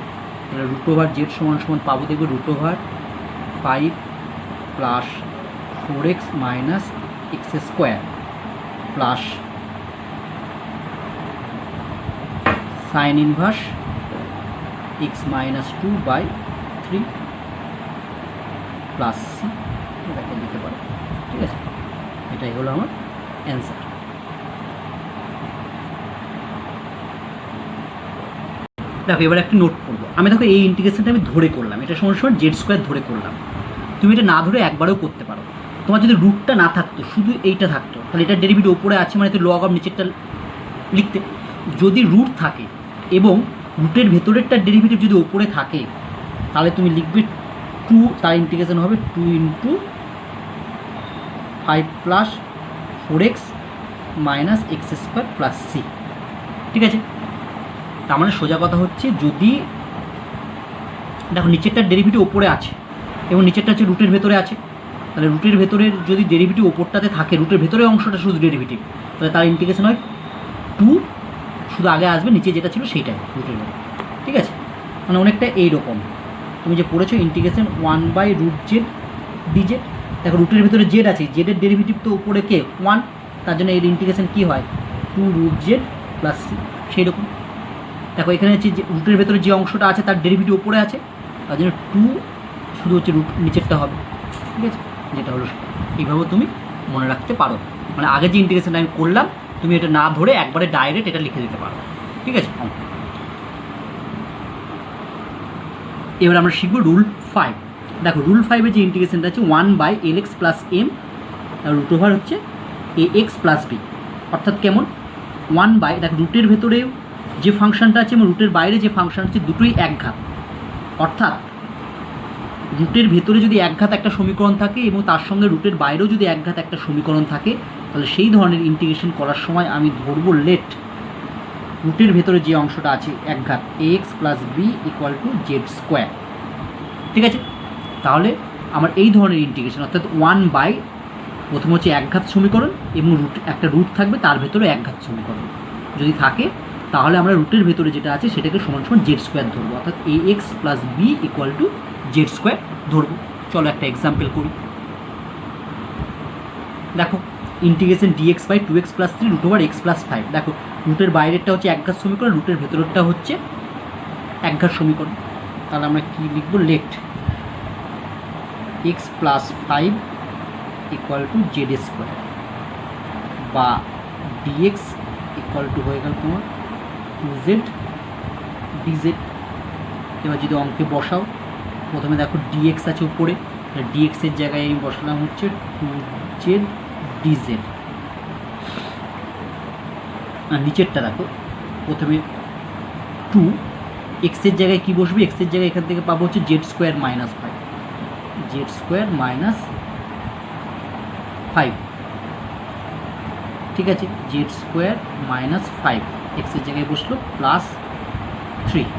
তাহলে রুট ওভার জেড সমান সমান পাবো দেখবে root over 5 plus 4x minus x square plus sine inverse x minus 2 by 3 plus C এটাকে দিতে পারো। ঠিক আছে, এটাই হলো আমার অ্যান্সার। দেখো এবার একটি নোট করবো আমি। দেখো এই ইন্টিগ্রেশনটা আমি ধরে করলাম, এটা সমান সমান জেড স্কোয়ার ধরে করলাম। তুমি এটা না ধরে একবারেও করতে পারো। তোমার যদি রুটটা না থাকতো, শুধু এইটা থাকতো, তাহলে এটা ডেরিভেটিভ ওপরে আছে মানে তুই লগ অফ নিচেরটা লিখতে। যদি রুট থাকে এবং রুটের ভেতরেরটার ডেরিভেটিভ যদি ওপরে থাকে তাহলে তুমি লিখবে 2, তার ইন্টিগ্রেশন হবে 2 into 5 plus 4x minus x square plus C. ঠিক আছে, তার মানে সোজা কথা হচ্ছে যদি দেখো নিচেরটার ডেরিভেটিভ ওপরে আছে এবং নিচেরটা হচ্ছে রুটের ভেতরে আছে, তাহলে রুটের ভেতরের যদি ডেরিভেটিভ ওপরটাতে থাকে, রুটের ভেতরের অংশটা শুধু ডেরিভেটিভ, তাহলে তার ইন্টিগ্রেশন হয় 2, শুধু আগে আসবে নিচে যেটা ছিল সেইটাই রুটের ভেতরে। ঠিক আছে, মানে অনেকটা এইরকম তুমি যে পড়েছো integration 1 by root z dz. দেখো রুটের ভেতরে জেড আছে, জেডের ডেরিভেটিভ তো উপরে কে 1, তার জন্য এর ইন্টিগ্রেশন কী হয় 2 রুট জেড প্লাস সি। সেই রকম দেখো এখানে হচ্ছে যে রুটের ভেতরে যে অংশটা আছে তার ডেরিভেটিভ উপরে আছে, তার জন্য 2 শুধু হচ্ছে রুট নিচেরটা হবে। ঠিক আছে, যেটা হলো এইভাবে তুমি মনে রাখতে পারো। মানে আগে যে ইন্টিগ্রেশনটা আমি করলাম তুমি এটা না ধরে একবারে ডাইরেক্ট এটা লিখে দিতে পারো। ঠিক আছে, এবার আমরা শিখব রুল 5। দেখো রুল 5-এর যে ইন্টিগ্রেশনটা আছে 1 by L x plus M root over হচ্ছে এ এক্স প্লাস বি। অর্থাৎ কেমন 1 বাই, দেখো রুটের ভেতরেও যে ফাংশনটা আছে এবং রুটের বাইরে যে ফাংশন আছে দুটোই একঘাত। অর্থাৎ রুটের ভেতরে যদি একঘাত একটা সমীকরণ থাকে এবং তার সঙ্গে রুটের বাইরেও যদি একঘাত একটা সমীকরণ থাকে, তাহলে সেই ধরনের ইন্টিগ্রেশন করার সময় আমি ধরবো লেট রুটের ভেতরে যে অংশটা আছে একঘাত a x plus b equal to z square. ঠিক আছে, তাহলে আমার এই ধরনের ইন্টিগ্রেশন অর্থাৎ 1 বাই প্রথম হচ্ছে একঘাত সমীকরণ এবং একটা রুট থাকবে তার ভেতরে একঘাত সমীকরণ যদি থাকে, তাহলে আমরা রুটের ভেতরে যেটা আছে সেটাকে সমান সমান জেড স্কোয়ার ধরবো, অর্থাৎ a x plus b equal to z square ধরবো। চলো একটা এক্সাম্পল করি। দেখো integration dx by 2x plus 3 root over x plus 5। দেখো রুটের বাইরেরটা হচ্ছে একঘাত সমীকরণ, রুটের ভেতরেরটা হচ্ছে একঘাত সমীকরণ, তাহলে আমরা কি লিখবো let x plus 5 equal to z square বা ডিএক্স ইকুয়াল টু হয়ে গেল তোমার 2z ডিজেড। এবার যদি অঙ্কে বসাও, প্রথমে দেখো ডিএক্স আছে উপরে, ডিএক্সের জায়গায় আমি বসালাম হচ্ছে 2z ডিজেড। আর নিচেরটা দেখো প্রথমে 2 এক্সের জায়গায় কি বসবে, এক্সের জায়গায় এখান থেকে পাবো হচ্ছে Z square minus 5, Z square minus 5। ঠিক আছে, জেড স্কোয়ার মাইনাস 5 এক্সের জায়গায় বসলো প্লাস 3,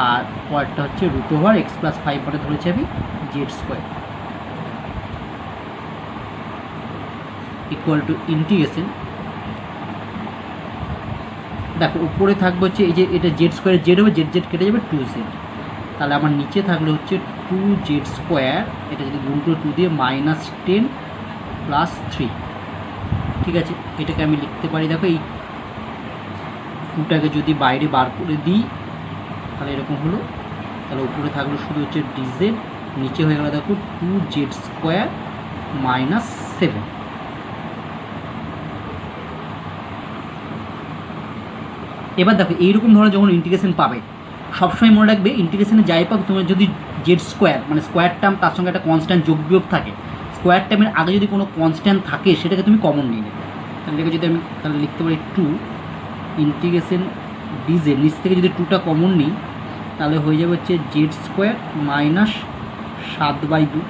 আর পরেরটা হচ্ছে রুট ওভার এক্স প্লাস 5 পরে ধরেছি আমি Z square equal two integration. দেখো উপরে থাকবে হচ্ছে এই যে এটা জেড স্কোয়ার জেড হবে, জেড জেড কেটে যাবে 2z, তাহলে আমার নিচে থাকলে হচ্ছে 2z স্কোয়ার, এটা যদি গুণ করে 2 দিয়ে মাইনাস 10 প্লাস 3। ঠিক আছে, এটাকে আমি লিখতে পারি, দেখো এই 2টাকে যদি বাইরে বার করে দিই তাহলে এরকম হলো, তাহলে উপরে থাকলো শুধু হচ্ছে ডিজেড, নিচে হয়ে গেল দেখো 2z স্কোয়ার মাইনাস 7। এবার দেখো এইরকম ধরনের যখন ইন্টিগ্রেশন পাবে সবসময় মনে রাখবে ইন্টিগ্রেশনে যাই পাক তোমার যদি জেড স্কোয়ার মানে স্কোয়ার টার্ম তার সঙ্গে একটা কনস্ট্যান্ট যোগ বিয়োগ থাকে, স্কোয়ার টার্মের আগে যদি কোনো কনস্ট্যান্ট থাকে সেটাকে তুমি কমন নিয়ে নেবে। তাহলে এটাকে যদি আমি তাহলে লিখতে পারি 2 ইন্টিগ্রেশন ডিজেড নিচ থেকে যদি 2টা কমন নিই তাহলে হয়ে যাবে হচ্ছে জেড স্কোয়ার মাইনাস 7/2।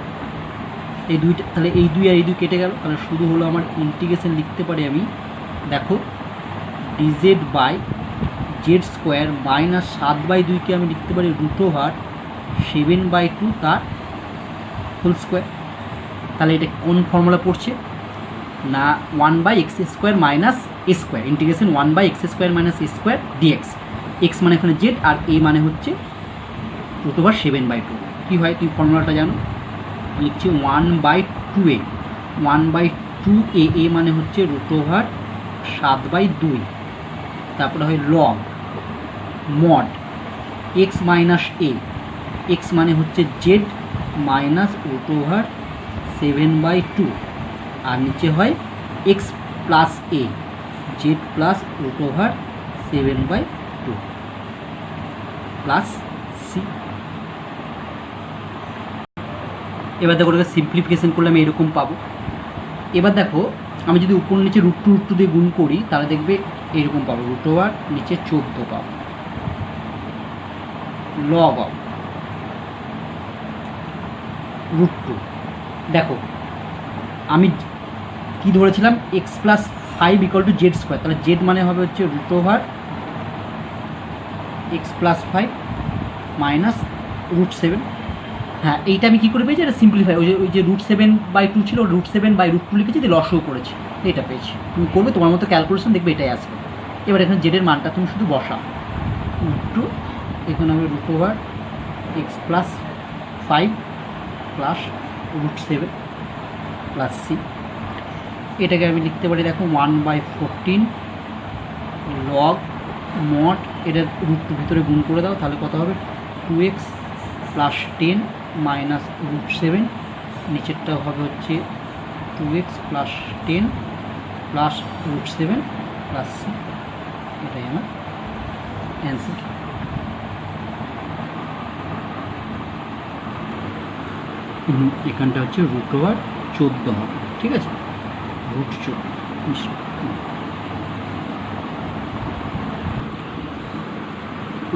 এই দুইটা তাহলে এই 2 আর এই 2 কেটে গেল, তাহলে শুধু হলো আমার ইন্টিগ্রেশন লিখতে পারি আমি, দেখো dz by z square minus 7/2কে আমি লিখতে পারি √7/2 তার হোল স্কোয়ার। তাহলে এটা কোন ফর্মুলা পড়ছে না 1/x² minus a square, integration 1/x² minus a square dx. X মানে এখানে জেড আর এ মানে হচ্ছে √7/2। কী হয় তুমি ফর্মুলাটা জানো, লিখছি 1/2a, 1/2a, এ মানে হচ্ছে √7/2, তারপরে হয় log mod x minus a, x মানে হচ্ছে জেড মাইনাস √7/2, আর নিচে হয় এক্স প্লাস এ, জেড প্লাস √7/2 প্লাস সি। এবার দেখো ওটাকে সিম্পলিফিকেশন করলে আমি এরকম পাবো। এবার দেখো আমি যদি উপর নিচে √2 দিয়ে গুণ করি তাহলে দেখবে এরকম পাবো, √, নিচে 14 পাবো, লগ অফ √2। দেখো আমি কি ধরেছিলাম এক্স প্লাস 5 = জেড স্কোয়ার, তাহলে জেড মানে হবে হচ্ছে √x প্লাস 5 মাইনাস √7। হ্যাঁ এইটা আমি কী করে পেয়েছি, এটা সিম্পলিফাই, ওই যে √7/2 ছিল, √7/√2 লিখেছি, দিয়ে লসও করেছি, এটা পেয়েছি। তুমি করবে তোমার মতো ক্যালকুলেশন, দেখবে এটাই আসবে। এবার এখানে জেডের মানটা তুমি শুধু বসাও, √2, এখানে হবে √x plus 5 plus √7 plus C. এটাকে আমি লিখতে পারি দেখো 1/14 লগ মড, এটা √2 ভিতরে গুণ করে দাও, তাহলে কত হবে 2x প্লাস 10 মাইনাস √7, নিচেরটা হবে হচ্ছে 2x plus 10 plus √7 plus C. এটাই আমার অ্যান্সার। এখানটা হচ্ছে √14 হবে, ঠিক আছে, √14।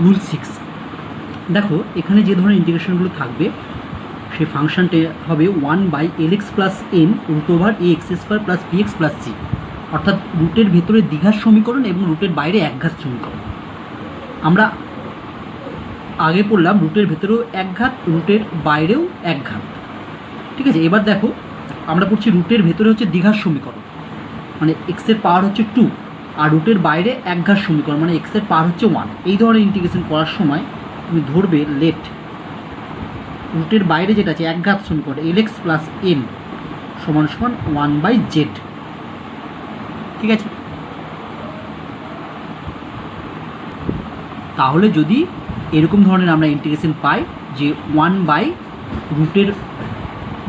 রুল 6, দেখো এখানে যে ধরনের ইন্টিগ্রেশনগুলো থাকবে সেই ফাংশনটা হবে 1/lx plus m √ax² plus bx plus c, অর্থাৎ রুটের ভেতরে দ্বিঘাত সমীকরণ এবং রুটের বাইরে একঘাত সমীকরণ। আমরা আগে পড়লাম রুটের ভেতরেও একঘাত, রুটের বাইরেও একঘাত, ঠিক আছে। এবার দেখো আমরা পড়ছি রুটের ভেতরে হচ্ছে দ্বিঘাত সমীকরণ, মানে এক্সের পাওয়ার হচ্ছে 2, আর রুটের বাইরে একঘাত সমীকরণ মানে এক্সের পাওয়ার হচ্ছে 1। এই ধরনের ইন্টিগ্রেশন করার সময় তুমি ধরবে লেট রুটের বাইরে যেটা আছে একঘাত সমীকরণ lx প্লাস m সমান 1/z, ঠিক আছে। তাহলে যদি এরকম ধরনের আমরা ইন্টিগ্রেশন পাই যে 1/রুটের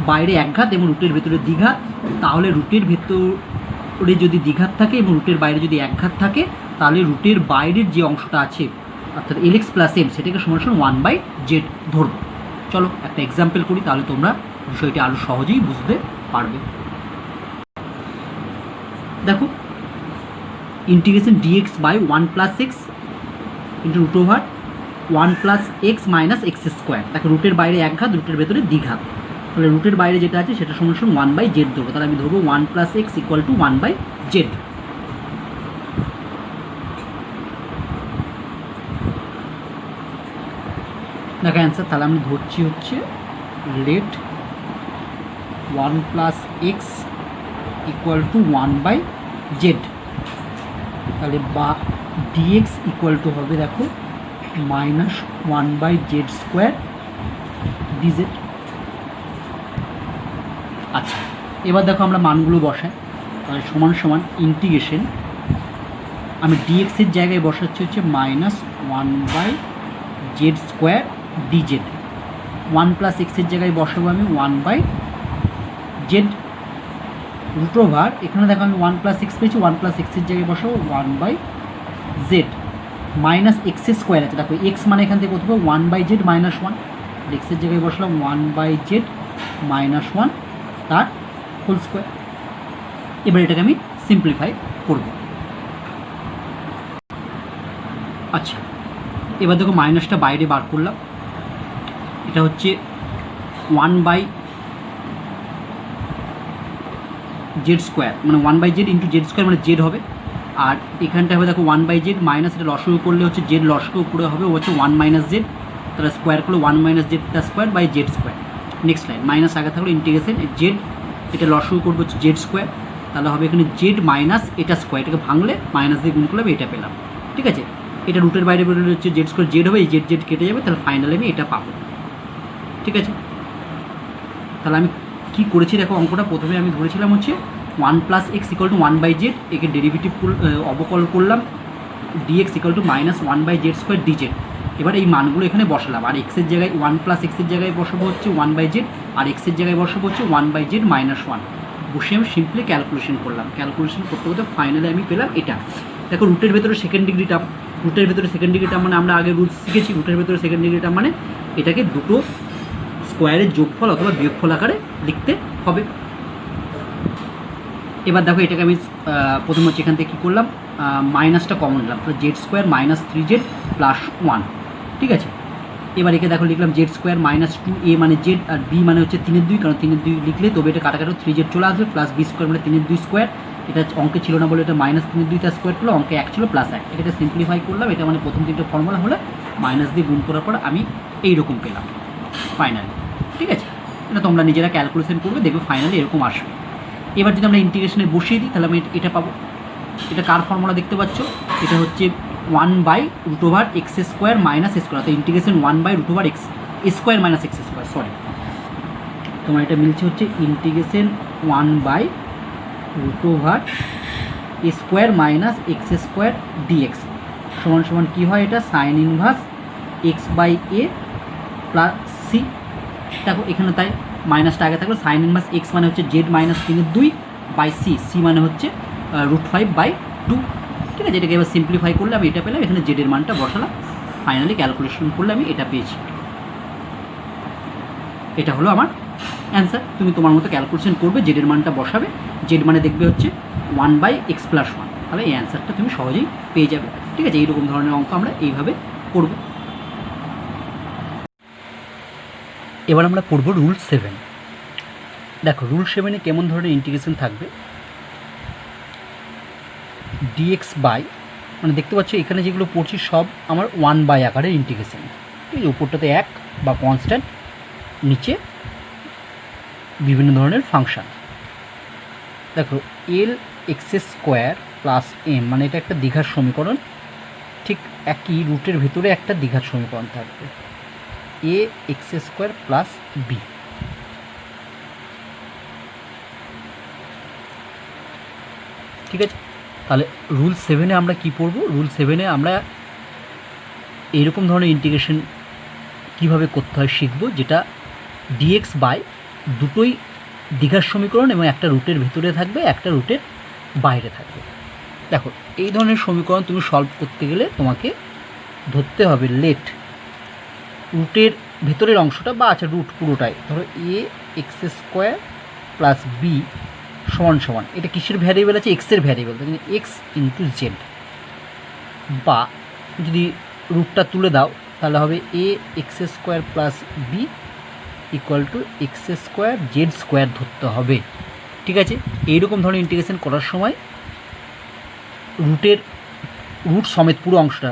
বাইরে একঘাত এবং রুটের ভেতরে দ্বিঘাত, তাহলে রুটের ভেতরে যদি দ্বিঘাত থাকে এবং রুটের বাইরে যদি একঘাত থাকে তাহলে রুটের বাইরের যে অংশটা আছে অর্থাৎ lx প্লাস m সেটাকে সমান 1/z ধরব। চলো একটা এক্সাম্পল করি, তাহলে তোমরা বিষয়টি আরও সহজেই বুঝতে পারবে। দেখো integration dx by 1 plus x into √1 plus x minus x²। দেখো রুটের বাইরে একঘাত, রুটের ভেতরে দ্বিঘাত, তাহলে রুটের বাইরে যেটা আছে সেটা সমান 1/z ধরবো, তাহলে আমি ধরবো 1 plus x equal to 1/z। দেখো অ্যান্সার, তাহলে আমি ধরছি হচ্ছে let 1 plus x equal to 1/z, তাহলে বা dx ইকুয়াল টু হবে দেখো মাইনাস 1/z² dz। আচ্ছা এবার দেখো আমরা মানগুলো বসাই, তাহলে সমান সমান ইন্টিগ্রেশন আমি dx এর জায়গায় বসাচ্ছি হচ্ছে মাইনাস 1/z² dz, 1 প্লাস এক্সের জায়গায় বসাবো আমি 1/z √, এখানে দেখো আমি 1 প্লাস এক্স পেয়েছি, 1 প্লাস এক্সের জায়গায় বসাবো 1/z মাইনাস x² আছে, দেখো এক্স মানে এখান থেকে বলতে 1/z মাইনাস 1, এক্সের জায়গায় বসলাম 1/z মাইনাস 1 তার হোল স্কোয়ার। এবার এটাকে আমি সিম্পলিফাই করব। আচ্ছা, এবার দেখো মাইনাসটা বাইরে বার করলাম, এটা হচ্ছে 1/z², মানে 1/z ইন্টু z² মানে z হবে। আর এখানটা হবে দেখো 1/z মাইনাস, এটা লসাগু করলে হচ্ছে z লসাগু উপরে হবে, ও হচ্ছে 1 - z, তাহলে স্কোয়ার করলে 1 - z²/z²। নেক্সট লাইন মাইনাস আগে থাকলে ইন্টিগ্রেশন z, এটা লসাগু করবো হচ্ছে z², তাহলে হবে এখানে z মাইনাস এটা স্কোয়ার, এটাকে ভাঙলে মাইনাস দিয়ে গুণ করলে এটা পেলাম। ঠিক আছে, এটা রুটের বাইরে বেরোলে হচ্ছে z² z হবে, এই z কেটে যাবে, তাহলে ফাইনালি আমি এটা পাবো। ঠিক আছে, তাহলে আমি কী করেছি দেখো অঙ্কটা, প্রথমে আমি ধরেছিলাম হচ্ছে 1 + x = 1/z, একে ডেরিভেটিভ অবকলন করলাম, dx = -1/z² dz। এবার এই মানগুলো এখানে বসালাম, আর এক্সের জায়গায় 1 + x এর জায়গায় বসাবো হচ্ছে 1/z, আর এক্সের জায়গায় বসাবো হচ্ছে 1/z - 1। বসে আমি সিম্পলি ক্যালকুলেশন করলাম, ক্যালকুলেশন করতে করতে ফাইনালি আমি পেলাম এটা। দেখো রুটের ভেতরে সেকেন্ড ডিগ্রি টার্ম, রুটের ভেতরে সেকেন্ড ডিগ্রি টার্ম মানে আমরা আগে রুট শিখেছি, রুটের ভেতরে সেকেন্ড ডিগ্রি টার্ম মানে এটাকে দুটো স্কোয়ারের যোগফল অথবা বিয়োগফল আকারে লিখতে হবে। এবার দেখো এটাকে আমি প্রথম হচ্ছে এখান থেকে কী করলাম, মাইনাসটা কমন নিলাম, তো z² - 3z + 1। ঠিক আছে, এবার একে দেখো লিখলাম z² - 2a মানে z, আর b মানে হচ্ছে 3 এর 2, কারণ 3 এর 2 লিখলে তবে এটা কাটাকাটি 3z চলে আসবে, প্লাস b² মানে 3 এর 2 স্কোয়ার, এটা অঙ্কে ছিল না বলে এটা -3 এর 2 তার স্কোয়ার করলো, অঙ্কে 1 ছিল +1, এটা সিম্পলিফাই করলাম, এটা মানে প্রথম তিনটে ফর্মুলা হলে মাইনাস দিয়ে গুণ করার পর আমি এইরকম পেলাম ফাইনালি। ঠিক আছে, এটা তোমরা নিজেরা ক্যালকুলেশন করবে, দেখবে ফাইনালি এরকম আসবে। এবার যদি আমরা ইন্টিগ্রেশনে বসিয়ে দিই তাহলে আমি এটা পাবো, এটা কার ফর্মুলা দেখতে পাচ্ছ, এটা হচ্ছে 1/√x² - x², অর্থাৎ ইন্টিগ্রেশন 1/√x² - x², সরি তোমার এটা মিলছে হচ্ছে ইন্টিগ্রেশন 1/√x² - x² dx সমান কী হয়, এটা sin ইনভার্স x/a + c। দেখো এখানে তাই মাইনাসটা আগে থাকলো, সাইন ইনভার্স x মানে হচ্ছে z - 3 এর 2 c, c মানে হচ্ছে √5/2। ঠিক আছে, এটাকে এবার সিম্পলিফাই করলে আমি এটা পেলাম, এখানে z এর মানটা বসালাম, ফাইনালি ক্যালকুলেশন করলে আমি এটা পেয়েছি। এটা হলো আমার অ্যান্সার। তুমি তোমার মতো ক্যালকুলেশন করবে, z এর মানটা বসাবে, z মানে দেখবে হচ্ছে 1/x + 1, তাহলে এই অ্যান্সারটা তুমি সহজেই পেয়ে যাবে। ঠিক আছে, এইরকম ধরনের অঙ্ক আমরা এইভাবে করব। এবার আমরা পড়ব রুল 7। দেখো রুল 7-এ কেমন ধরনের ইন্টিগ্রেশন থাকবে, dx বাই, মানে দেখতে পাচ্ছ এখানে যেগুলো পড়ছি সব আমার 1/, আকারের ইন্টিগ্রেশন। ঠিক আছে, উপরটাতে 1 বা কনস্ট্যান্ট, নিচে বিভিন্ন ধরনের ফাংশান। দেখো Lx² + m মানে এটা একটা দ্বিঘাত সমীকরণ, ঠিক একই রুটের ভেতরে একটা দ্বিঘাত সমীকরণ থাকবে ax² + b। ঠিক আছে, তাহলে রুল 7-এ আমরা কি পড়ব, রুল 7-এ আমরা এইরকম ধরনের ইন্টিগ্রেশন কিভাবে করতে হয় শিখব, যেটা dx বাই দুটোই দ্বিঘাত সমীকরণ এবং একটা রুটের ভেতরে থাকবে, একটা রুটের বাইরে থাকবে। দেখো এই ধরনের সমীকরণ তুমি সলভ করতে গেলে তোমাকে ধরতে হবে লেট রুটের ভেতরের অংশটা, বা আচ্ছা রুট পুরোটাই, ধরো ax² + b সমান এটা কিসের ভ্যারিয়েবল আছে, এক্সের ভ্যারিয়েবল, x × z, বা যদি রুটটা তুলে দাও তাহলে হবে ax² + b = x² z² ধরতে হবে। ঠিক আছে, এইরকম ধরনের ইন্টিগ্রেশন করার সময় রুট সমেত পুরো অংশটা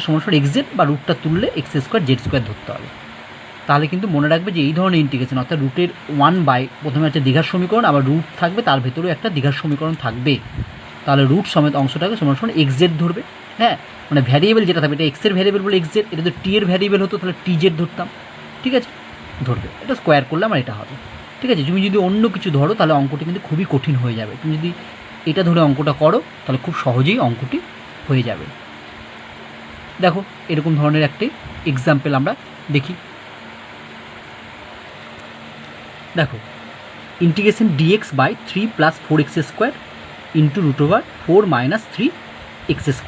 সমান xz, বা রুটটা তুললে x² z² ধরতে হবে। তাহলে কিন্তু মনে রাখবে যে এই ধরনের ইন্টিগ্রেশন, অর্থাৎ রুটের 1/, প্রথমে একটা দ্বিঘাত সমীকরণ, আবার রুট থাকবে, তার ভেতরেও একটা দ্বিঘাত সমীকরণ থাকবে, তাহলে রুট সমেত অংশটাকে সমান xz ধরবে। হ্যাঁ, মানে ভ্যারিয়েবল যেটা থাকবে, এটা এক্সের ভ্যারিয়েবল বলে xz, এটা তো টি এর ভ্যারিয়েবল হতো তাহলে tz ধরতাম। ঠিক আছে, ধরবে, এটা স্কোয়ার করলে আমার এটা হবে। ঠিক আছে, তুমি যদি অন্য কিছু ধরো তাহলে অঙ্কটি কিন্তু খুবই কঠিন হয়ে যাবে, তুমি যদি এটা ধরে অঙ্কটা করো তাহলে খুব সহজেই অঙ্কটি হয়ে যাবে। দেখো এরকম ধরনের একটি এক্সাম্পল আমরা দেখি। দেখো integration dx by 3 + 4x² × √4 - 3x²।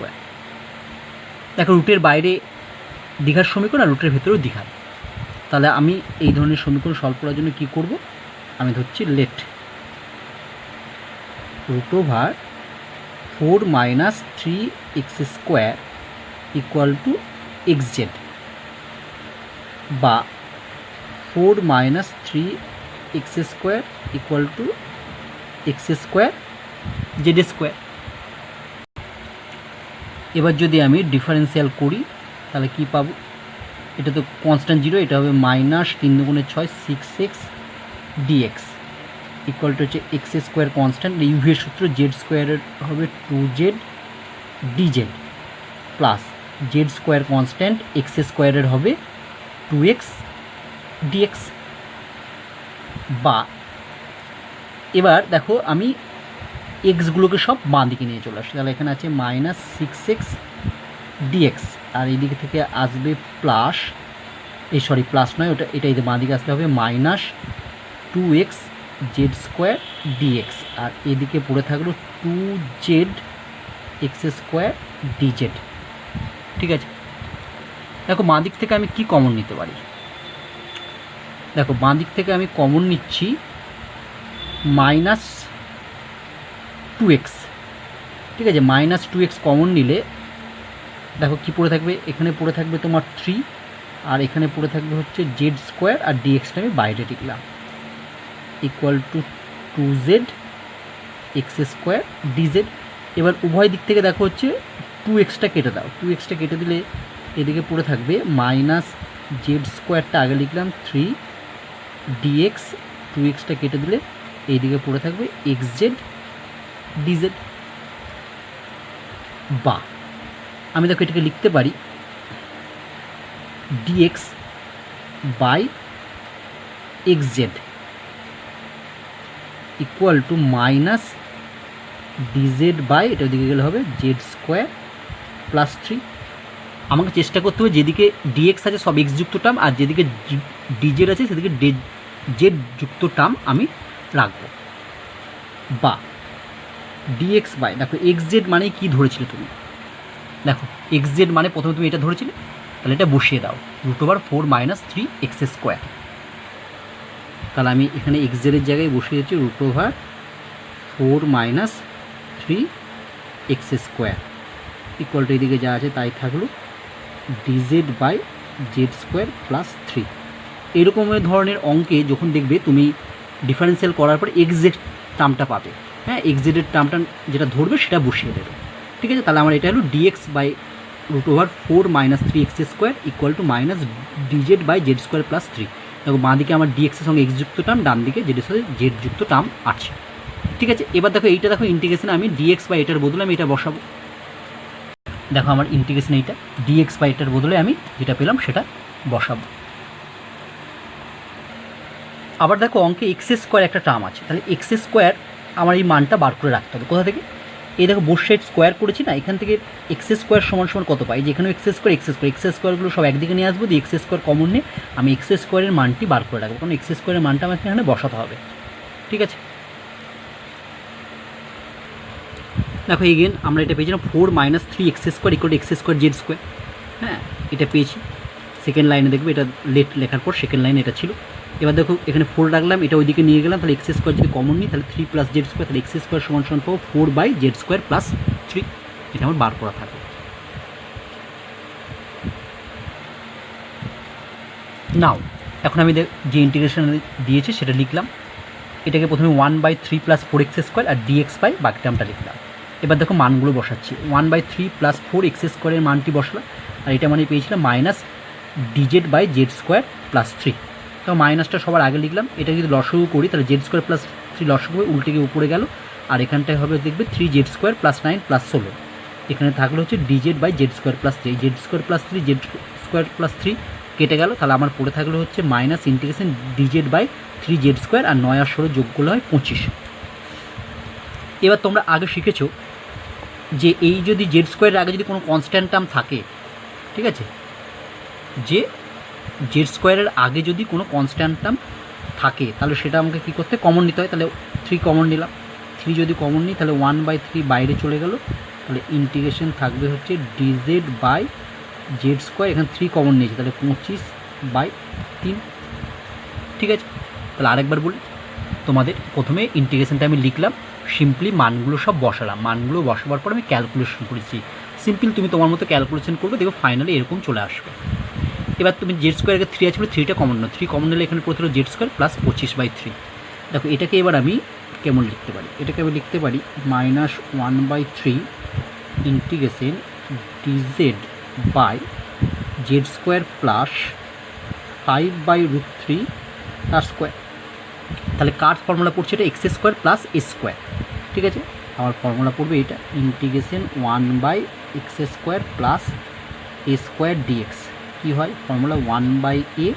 দেখো রুটের বাইরে দ্বিঘাত সমীকরণ আর রুটের ভেতরেও দ্বিঘাত, তাহলে আমি এই ধরনের সমীকরণ সলভ করার জন্য কী করব, আমি ধরছি let √4 - 3x² equal to x z, বা 4 minus 3 x square equal to x square z square. এবার যদি আমি ডিফারেন্সিয়াল করি তাহলে কি পাবো, এটা তো কনস্ট্যান্ট জিরো, এটা হবে মাইনাস 3 দুগুণে 6 6x dx ইকুয়াল টু হচ্ছে এক্স স্কোয়ার কনস্ট্যান্ট, ইউভির সূত্র জেড স্কোয়ারের হবে 2z dz plus Z square constant x স্কোয়ারের হবে 2x dx। বা এবার দেখো আমি এক্সগুলোকে সব বাঁ দিকে নিয়ে চলে আসি, তাহলে এখানে আছে মাইনাস 6x dx, আর এই দিকে থেকে আসবে প্লাস, এই সরি প্লাস নয় ওটা, এটা এই বাঁ দিকে আসলে হবে minus 2x Z square dx, আর এদিকে পড়ে থাকলো 2z এক্স স্কোয়ার dz। ঠিক আছে, দেখো বাঁ দিক থেকে আমি কি কমন নিতে পারি, দেখো বাঁ দিক থেকে আমি কমন নিচ্ছি মাইনাস 2x। ঠিক আছে, মাইনাস 2x কমন নিলে দেখো কি পড়ে থাকবে, এখানে পড়ে থাকবে তোমার 3, আর এখানে পড়ে থাকবে হচ্ছে জেড স্কোয়ার, আর ডিএক্সটা আমি বাইরে লিখলাম equal to 2z x square DZ. এবার উভয় দিক থেকে দেখো হচ্ছে 2xটা কেটে দাও, 2xটা কেটে দিলে এদিকে পড়ে থাকবে মাইনাস জেড স্কোয়ারটা আগে লিখলাম 3 ডিএক্স, 2xটা কেটে দিলে এইদিকে পড়ে থাকবে এক্স জেড ডিজেড। বা আমি দেখো এটাকে লিখতে পারি dx by x z equal to minus dz by, এটা ওদিকে গেলে হবে জেড স্কোয়ার প্লাস 3। আমাকে চেষ্টা করতে হবে যেদিকে ডিএক্স আছে সব এক্স যুক্ত টার্ম, আর যেদিকে ডিজেড আছে সেদিকে জেড যুক্ত টার্ম আমি রাখবো। বা ডিএক্স বাই, দেখো এক্স জেড মানে কি ধরেছিলে তুমি, দেখো এক্স জেড মানে প্রথমে তুমি এটা ধরেছিলে, তাহলে এটা বসিয়ে দাও √4 মাইনাস 3 এক্স স্কোয়ার। তাহলে আমি এখানে এক্স জেডের জায়গায় বসিয়ে দিচ্ছি √4 minus 3 x square equal to এদিকে যা আছে তাই থাকলো dz by z square plus 3। এরকম ধরনের অঙ্কে যখন দেখবে তুমি ডিফারেন্সিয়াল করার পর এক্স জেড টার্মটা পাবে, হ্যাঁ এক্স জেডের টার্মটা যেটা ধরবে সেটা বসিয়ে দেবে। ঠিক আছে, তাহলে আমার এটা হলো dx by √4 minus 3 x square equal to minus dz by z square plus 3। দেখো বাঁ দিকে আমার ডিএক্সের সঙ্গে এক্স যুক্ত টার্ম, ডান দিকে জেডের সাথে জেড যুক্ত টার্ম আছে। ঠিক আছে, এবার দেখো এইটা দেখো ইন্টিগ্রেশনে আমি ডিএক্স বাই এটার বদলে আমি এটা বসাবো। দেখো আমার ইন্টিগ্রেশন এইটা ডিএক্স বাই এটার বদলে আমি যেটা পেলাম সেটা বসাবো। আবার দেখো অঙ্কে এক্স স্কোয়ার একটা টার্ম আছে, তাহলে এক্স স্কোয়ার আমার এই মানটা বার করে রাখতে হবে। কোথা থেকে, এই দেখো বোথ সাইড স্কোয়ার করেছি না, এখান থেকে এক্স স্কোয়ার সমান সমান কত পাই, যেখানে এক্স স্কোয়ারগুলো সব একদিকে নিয়ে আসবো, দিয়ে এক্স স্কোয়ার কমন নিয়ে আমি এক্স স্কোয়ারের মানটি বার করে রাখবো, কারণ এক্স স্কোয়ারের মানটা আমাকে এখানে বসাতে হবে। ঠিক আছে, দেখো এগেন আমরা এটা পেয়েছিলাম 4 minus 3 x square equal to x square z square. হ্যাঁ এটা পেয়েছি, সেকেন্ড লাইনে দেখবে এটা লেখার পর সেকেন্ড লাইনে এটা ছিল। এবার দেখো এখানে 4 রাখলাম, এটা ওইদিকে নিয়ে গেলাম, তাহলে এক্স স্কোয়ার যদি কমন নিই তাহলে 3 প্লাস জেড স্কোয়ার, তাহলে এক্স স্কোয়ার সমান সমান পাবো 4 বাই জেড স্কোয়ার প্লাস 3। এটা আমার বার করা থাকে। নাও এখন আমি যে ইন্টিগ্রেশন দিয়েছি সেটা লিখলাম, এটাকে প্রথমে 1/3 প্লাস 4x স্কোয়ার আর ডিএক্স বাই বাকি টার্মটা লিখলাম। এবার দেখো মানগুলো বসাচ্ছি, 1/3 প্লাস 4x স্কোয়ারের মানটি বসলাম, আর এটা মানে পেয়েছিলাম minus dz by z square plus 3। তো মাইনাসটা সবার আগে লিখলাম, এটা যদি লসাগু করি তাহলে জেড স্কোয়ার প্লাস 3 লসাগু উল্টে গিয়ে উপরে গেল, আর এখানটায় হবে দেখবে 3 জেড স্কোয়ার প্লাস 9 প্লাস 16। এখানে থাকলো হচ্ছে dz by z square plus 3, z square plus 3 z square plus 3 কেটে গেল, তাহলে আমার পড়ে থাকলো হচ্ছে minus integration dz by 3 z square, আর 9 আর 16 যোগ করলে হয় 25। এবার তোমরা আগে শিখেছো যে এই যদি জেড স্কোয়ারের আগে যদি কোনো কনস্ট্যান্ট টার্ম থাকে, ঠিক আছে, যে জেড স্কোয়ারের আগে যদি কোনো কনস্ট্যান্ট টার্ম থাকে তাহলে সেটা আমাকে কী করতে কমন নিতে হয়। তাহলে 3 কমন নিলাম, 3 যদি কমন নিই তাহলে 1/3 বাইরে চলে গেল, তাহলে ইন্টিগ্রেশন থাকবে হচ্ছে ডিজেড বাই জেড স্কোয়ার, এখানে 3 কমন নিয়েছি তাহলে 25/3। ঠিক আছে, তাহলে আরেকবার বলি তোমাদের, প্রথমে ইন্টিগ্রেশনটা আমি লিখলাম, সিম্পলি মানগুলো সব বসালাম, মানগুলো বসাবার পর আমি ক্যালকুলেশন করেছি সিম্পল তুমি তোমার মতো ক্যালকুলেশন করবে, দেখো ফাইনালি এরকম চলে আসবে। এবার তুমি জেড স্কোয়ারকে 3 আছে বলে 3টা কমন নাও, 3 কমন নিলে এখানে পড়তে হলো জেড স্কোয়ার প্লাস 25/3। দেখো এটাকে এবার আমি কেমন লিখতে পারি, এটাকে আমি লিখতে পারি -1/3 integration dz by z square plus 5/√3 তার স্কোয়ার। তাহলে কার ফর্মুলা পড়ছে এটা x square plus A square, ঠিক আছে। আমার ফর্মুলা পড়বে এটা integration 1/x square plus A square dx. কী হয় formula 1/a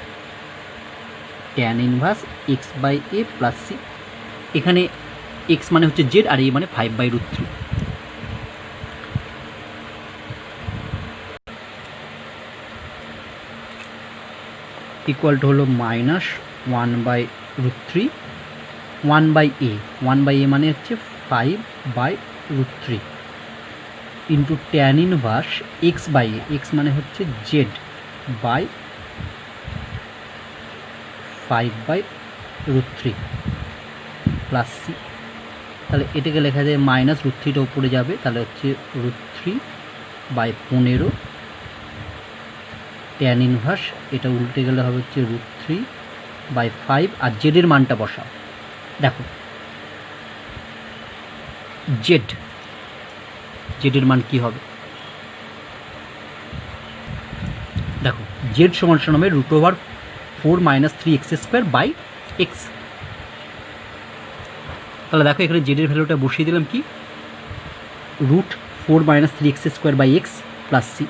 tan inverse x/a plus C. এখানে x মানে হচ্ছে জেড আর a মানে 5/√3। ইকুয়াল টু হলো -1/√3 1/a 1/a মানে হচ্ছে 5/√3 into tan inverse x/a, x মানে হচ্ছে জেড বাই 5/√3 প্লাস সি। তাহলে এটাকে লেখা যায় -√3টা উপরে যাবে, তাহলে হচ্ছে √3/15 ট্যান ইনভার্স, এটা উল্টে গেলে হবে হচ্ছে √3/5 আর জেডের মানটা বসাও। দেখো জেডের মান কি হবে, দেখো জেড সমান হবে √4 - 3x²/x। তাহলে দেখো এখানে জেডের ভ্যালুটা বসিয়ে দিলাম কি √4 - 3x² প্লাস সি।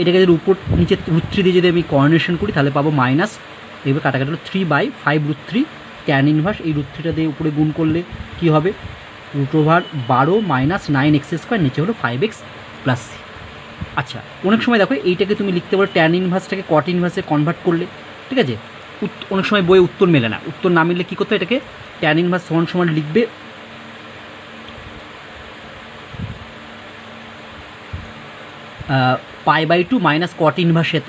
এটাকে যদি উপর নিচে √3 দিয়ে যদি আমি কোঅর্ডিনেশন করি তাহলে পাবো মাইনাস, এবার কাটাকাটি হলো 3/5√3 ট্যান ইনভার্স, এই √3টা দিয়ে উপরে গুণ করলে কি হবে √12 - 9x², নিচে হলো 5x প্লাস সি। আচ্ছা অনেক সময় দেখো এইটাকে তুমি লিখতে পারো ট্যান ইনভার্সটাকে কট ইনভার্সে কনভার্ট করলে, ঠিক আছে। অনেক সময় বইয়ে উত্তর মেলে না, উত্তর না মিললে কী করতে হয়, এটাকে ট্যান ইনভার্স সমান লিখবে π/2 মাইনাস কট ইনভার্স এত,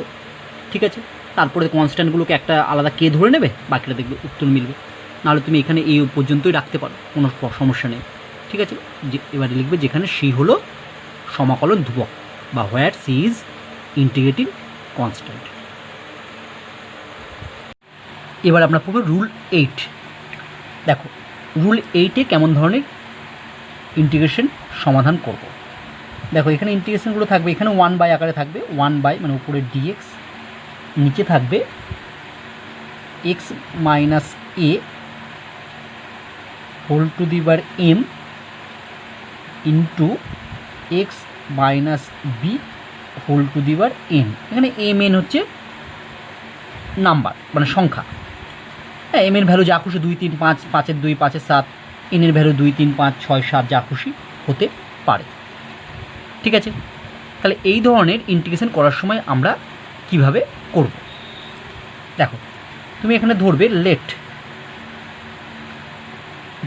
ঠিক আছে। তারপরে কনস্ট্যান্টগুলোকে একটা আলাদা কে ধরে নেবে, বাকিটা দেখবে উত্তর মিলবে। নাহলে তুমি এখানে এই পর্যন্তই রাখতে পারো, কোনো সমস্যা নেই, ঠিক আছে। এবারে লিখবে যেখানে সি হলো সমাকলন ধ্রুবক বা হোয়ার সি ইজ ইন্টিগ্রেটিং কনস্ট্যান্ট। এবার আমরা পড়ব রুল 8। দেখো রুল 8-এ কেমন ধরনের ইন্টিগ্রেশন সমাধান করব। দেখো এখানে ইন্টিগ্রেশনগুলো থাকবে, এখানে 1/, আকারে থাকবে 1/, মানে উপরে ডিএক্স, নিচে থাকবে x - a whole to the power m ইন্টু x - b whole to the power n। এখানে mn হচ্ছে নাম্বার মানে সংখ্যা, হ্যাঁ এম এর ভ্যালু যা খুশি 2 3 5 5 2 5 7, n এর ভ্যালু 2 3 5 6 7 যা খুশি হতে পারে, ঠিক আছে। তাহলে এই ধরনের ইন্টিগ্রেশন করার সময় আমরা কিভাবে করব, দেখো তুমি এখানে ধরবে লেট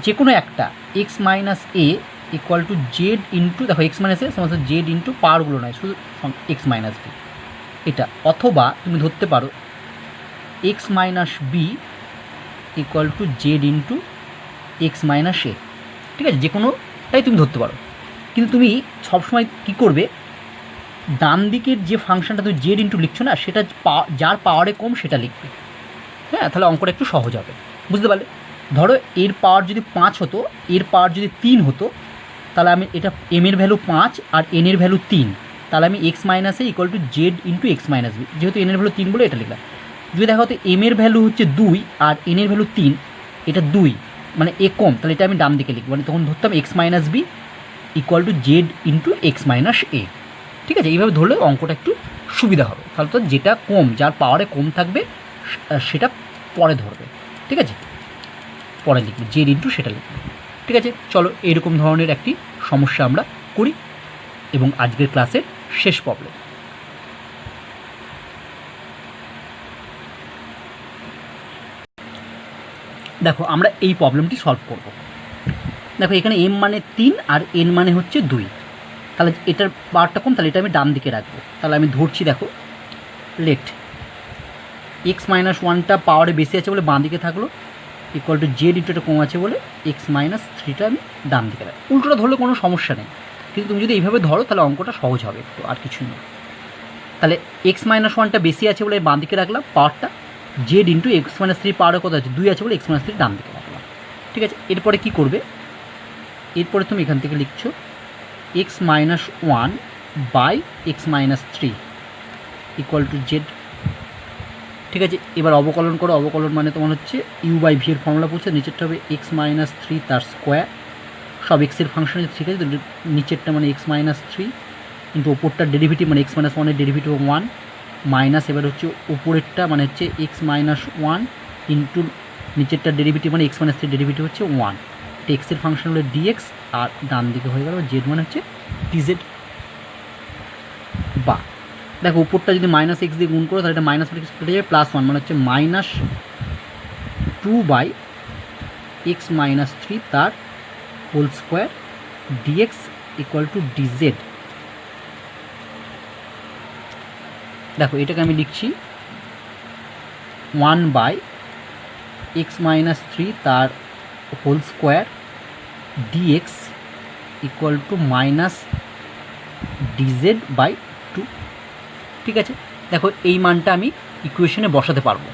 যে কোনো একটা x - a equal to z into, দেখো x - a সমস্ত জেড ইন্টু পাওয়ারগুলো নয়, শুধু x - b এটা, অথবা তুমি ধরতে পারো x - b equal to z into x - a, ঠিক আছে। যে কোনোটাই তুমি ধরতে পারো, কিন্তু তুমি সবসময় কী করবে, ডান দিকের যে ফাংশনটা তুমি জেড ইন্টু লিখছো না, সেটা যার পাওয়ারে কম সেটা লিখবে, হ্যাঁ তাহলে অঙ্কটা একটু সহজ হবে, বুঝতে পারলে। ধরো এর পাওয়ার যদি 5 হতো, এর পাওয়ার যদি 3 হতো, তাহলে আমি এটা এম এর ভ্যালু 5 আর এন এর ভ্যালু 3, তাহলে আমি x - a equal to z into x - b, যেহেতু এন এর ভ্যালু 3 বলে এটা লিখলাম। যদি দেখা হতো এম এর ভ্যালু হচ্ছে 2 আর এন এর ভ্যালু 3, এটা 2 মানে এ কম, তাহলে এটা আমি ডান দিকে লিখবো, মানে তখন ধরতাম x - b equal to z into x - a, ঠিক আছে। এইভাবে ধরলে অঙ্কটা একটু সুবিধা হবে, তাহলে তো যেটা কম, যার পাওয়ারে কম থাকবে সেটা পরে ধরবে, ঠিক আছে, পরে লিখবে জেড ইন্টু সেটা লিখবে, ঠিক আছে। চলো এইরকম ধরনের একটি সমস্যা আমরা করি এবং আজকের ক্লাসের শেষ প্রবলেম। দেখো আমরা এই প্রবলেমটি সলভ করব। দেখো এখানে m মানে 3 আর n মানে হচ্ছে 2, তাহলে এটার পাওয়ারটা কম, তাহলে এটা আমি ডান দিকে রাখবো। তাহলে আমি ধরছি, দেখো লেট x - 1টা পাওয়ারে বেশি আছে বলে বাঁ দিকে থাকলো, ইকুয়াল টু জেড ইন্টু এটা কম আছে বলে x - 3টা আমি ডান দিকে রাখবো। উল্টোটা ধরলে কোনো সমস্যা নেই, কিন্তু তুমি যদি এইভাবে ধরো তাহলে অঙ্কটা সহজ হবে একটু, আর কিছুই না। তাহলে এক্স মাইনাস ওয়ানটা বেশি আছে বলে বাঁ দিকে রাখলাম পাওয়ারটা, Z into x minus three পাওয়ারের কত আছে 2 আছে বলে এক্স মাইনাস থ্রি ডান দিকে রাখলাম। ঠিক আছে, এরপরে কী করবে, এরপরে তুমি এখান থেকে লিখছো x minus one by x minus three equal to z. ঠিক আছে, এবার অবকলন করো, অবকলন মানে তোমার হচ্ছে ইউ বাই ভি এর ফর্মুলা পড়ছে, নিচেরটা হবে এক্স মাইনাস থ্রি তার স্কোয়ার, সব এক্সের ফাংশন আছে, ঠিক আছে, নিচেরটা মানে এক্স মাইনাস থ্রি কিন্তু ওপরটার ডেরিভেটিভ মানে এক্স মাইনাস ওয়ানের ডেরিভেটিভ ওয়ান মাইনাস এবার হচ্ছে ওপরেরটা মানে হচ্ছে এক্স মাইনাস ওয়ান ইন্টু নিচেরটার ডেরিভেটিভ মানে এক্স মাইনাস থ্রি ডেরিভেটিভ হচ্ছে ওয়ান, এটা এক্সের ফাংশন হলো ডিএক্স, আর ডান দিকে হয়ে গেল জেড মানে হচ্ছে ডিজেড। বা দেখো উপরটা যদি মাইনাস এক্স দিয়ে গুণ করো তাহলে এটা মাইনাস এক্স কেটে যাবে, প্লাস ওয়ান মানে হচ্ছে minus two by x minus three তার whole square dx equal to dz. দেখো এটাকে আমি লিখছি one by x minus three তার whole square dx equal to minus dz by two. ঠিক আছে, দেখো এই মানটা আমি ইকুয়েশনে বসাতে পারবো।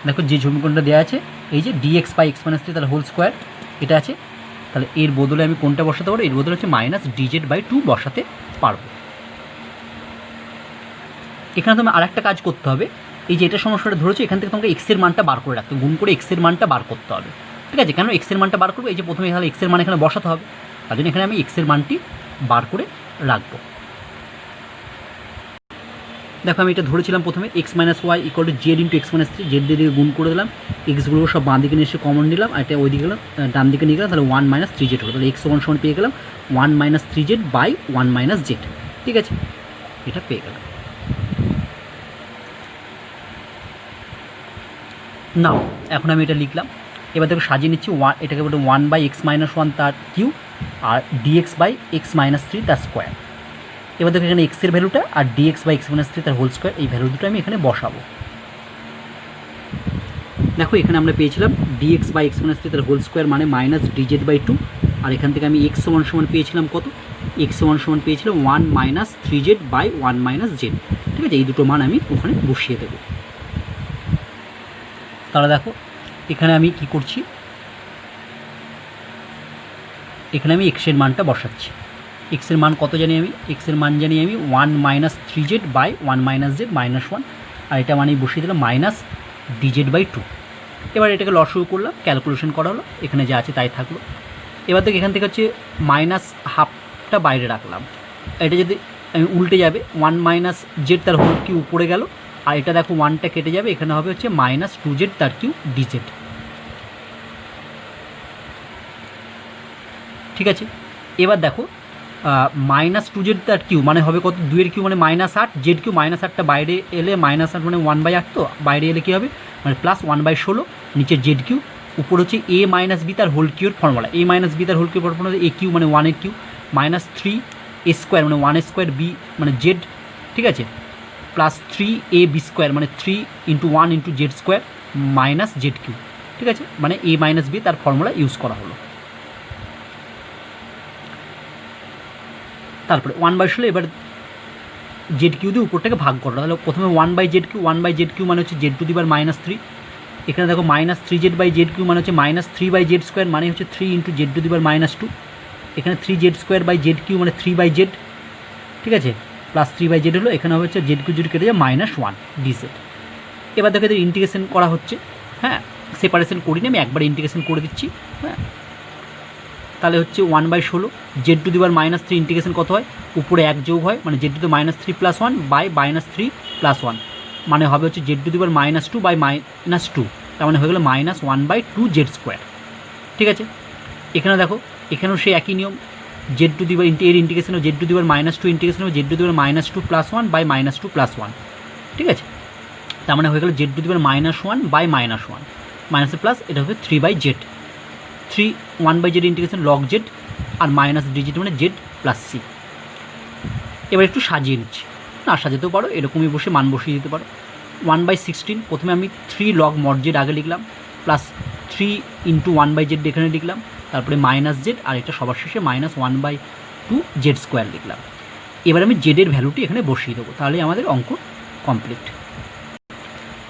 দেখো যে সমীকরণটা দেওয়া আছে এই যে dx by x minus three তার হোল স্কোয়ার এটা আছে, তাহলে এর বদলে আমি কোনটা বসাতে পারবো, এর বদলে হচ্ছে মাইনাস ডিজেড বাই টু বসাতে পারবো। এখানে তোমার আরেকটা কাজ করতে হবে, এই যে এটা সমস্যাটা ধরেছো এখান থেকে তোমাকে এক্সের মানটা বার করে রাখতে, গুণ করে এক্সের মানটা বার করতে হবে। ঠিক আছে, কেন এক্সের মানটা বার করবো, এই যে প্রথমে তাহলে এক্সের মান এখানে বসাতে হবে, তার জন্য এখানে আমি এক্সের মানটি বার করে রাখবো। দেখো আমি এটা ধরেছিলাম প্রথমে x minus y equal to z into x minus three, জেড দিয়ে গুণ করে দিলাম, এক্সগুলো সব বাঁ দিকে নিয়ে এসে কমন নিলাম, আর এটা ওই দিকে গেলাম ডান দিকে নিয়ে গেলাম, তাহলে ওয়ান মাইনাস থ্রি জেড হলো, তাহলে এক্স ওয়ান সমান পেয়ে গেলাম one minus three z by one minus z. ঠিক আছে, এটা পেয়ে গেলাম। নাও এখন আমি এটা লিখলাম, এবার দেখো সাজিয়ে নিচ্ছি, এটাকে বলতে one by x minus one তার কিউ আর dx by x minus three তার স্কোয়ার। এবার দেখো এখানে এক্সের ভ্যালুটা আর dx by x minus three তার হোল স্কোয়ার এই ভ্যালু দুটো আমি এখানে বসাবো। দেখো এখানে আমরা পেয়েছিলাম dx by x minus three তার হোল স্কোয়ার মানে মাইনাস ডিজেড বাই টু, আর এখান থেকে আমি এক্স ওয়ান সমান পেয়েছিলাম কত, এক্স ওয়ান সমান পেয়েছিলাম one minus three z by one minus z. ঠিক আছে, এই দুটো মান আমি ওখানে বসিয়ে দেবো। তাহলে দেখো এখানে আমি কি করছি, এখানে আমি এক্সের মানটা বসাচ্ছি। এক্সের মান কত জানি আমি, এক্সের মান জানি আমি one minus three z by one minus z minus one, আর এটা মানে বসিয়ে দিলাম মাইনাস ডিজেড বাই টু। এবার এটাকে লসগু করলাম, ক্যালকুলেশন করা হলো, এখানে যা আছে তাই থাকলো। এবার থেকে এখান থেকে হচ্ছে মাইনাস হাফটা বাইরে রাখলাম, এটা যদি আমি উল্টে যাবে ওয়ান মাইনাস জেড তার হোল কিউ উপরে গেল, আর এটা দেখো ওয়ানটা কেটে যাবে, এখানে হবে হচ্ছে মাইনাস টু জেড তার কিউ ডিজেড। ঠিক আছে, এবার দেখো মাইনাস টু জেড তার কিউ মানে হবে কত, দুইয়ের কিউ মানে মাইনাস আট, জেড কিউ মাইনাস আটটা বাইরে এলে মাইনাস আট মানে ওয়ান বাই আট, তো বাইরে এলে কী হবে মানে প্লাস ওয়ান বাই ষোলো, নিচের জেড কিউ, উপর হচ্ছে এ মাইনাস বি তার হোল কিউর ফর্মুলা, এ মাইনাস বি তার হোল কিউর ফর্মুলা এ কিউ মানে ওয়ানের cube minus three A square মানে ওয়ান স্কোয়ার বি মানে জেড। ঠিক আছে, plus three A B square মানে three into one into z square minus z cube. ঠিক আছে, মানে এ মাইনাস বি তার ফর্মুলা ইউজ করা হলো। তারপরে ওয়ান বাই ষোলো, এবার জেড কিউ দিয়ে উপরটাকে ভাগ করলো, তাহলে প্রথমে ওয়ান বাই জেড কিউ মানে হচ্ছে z to the power minus three, এখানে দেখো minus three z by z cube মানে হচ্ছে minus three by z square মানে হচ্ছে three into z to the power minus two, এখানে three z square by z cube মানে three by z. ঠিক আছে, প্লাস থ্রি বাই জেড হলো, এখানে হবে হচ্ছে জেড কিউ জেড কেটে যায় মাইনাস ওয়ান ডিজেড। এবার দেখো এদের ইন্টিগ্রেশন করা হচ্ছে, হ্যাঁ সেপারেশন করিনি আমি একবার ইন্টিগ্রেশন করে দিচ্ছি। হ্যাঁ, তাহলে হচ্ছে ওয়ান বাই ষোলো z to the power minus three integration কত হয়, উপরে এক যোগ হয় মানে z to the minus three plus one by minus three plus one, মানে হবে হচ্ছে z to the power minus two by minus two, তার মানে হয়ে গেলো minus one by two z square. ঠিক আছে, এখানে দেখো এখানেও সেই একই নিয়ম, জেড টু দি পাওয়ার এর integration z to the power minus two integration হবে z to the power minus two plus one by minus two plus one. ঠিক আছে, তার মানে হয়ে গেলো z to the power minus one by minus one, মাইনাসে plus এটা হবে three by z, three one by z integration log z আর মাইনাস ডিজেড মানে জেড প্লাস সি। এবার একটু সাজিয়ে নিচ্ছি, না সাজাতেও পারো, এরকমই বসে মান বসিয়ে দিতে পারো। ওয়ান বাই সিক্সটিন, প্রথমে আমি থ্রি লগ মড জেড আগে লিখলাম, plus three into one by z এখানে লিখলাম, তারপরে -z, আর এটা সবার শেষে -1/2 z² লিখলাম। এবার আমি জেডের ভ্যালুটি এখানে বসিয়ে দেবো, তাহলে আমাদের অঙ্ক কমপ্লিট।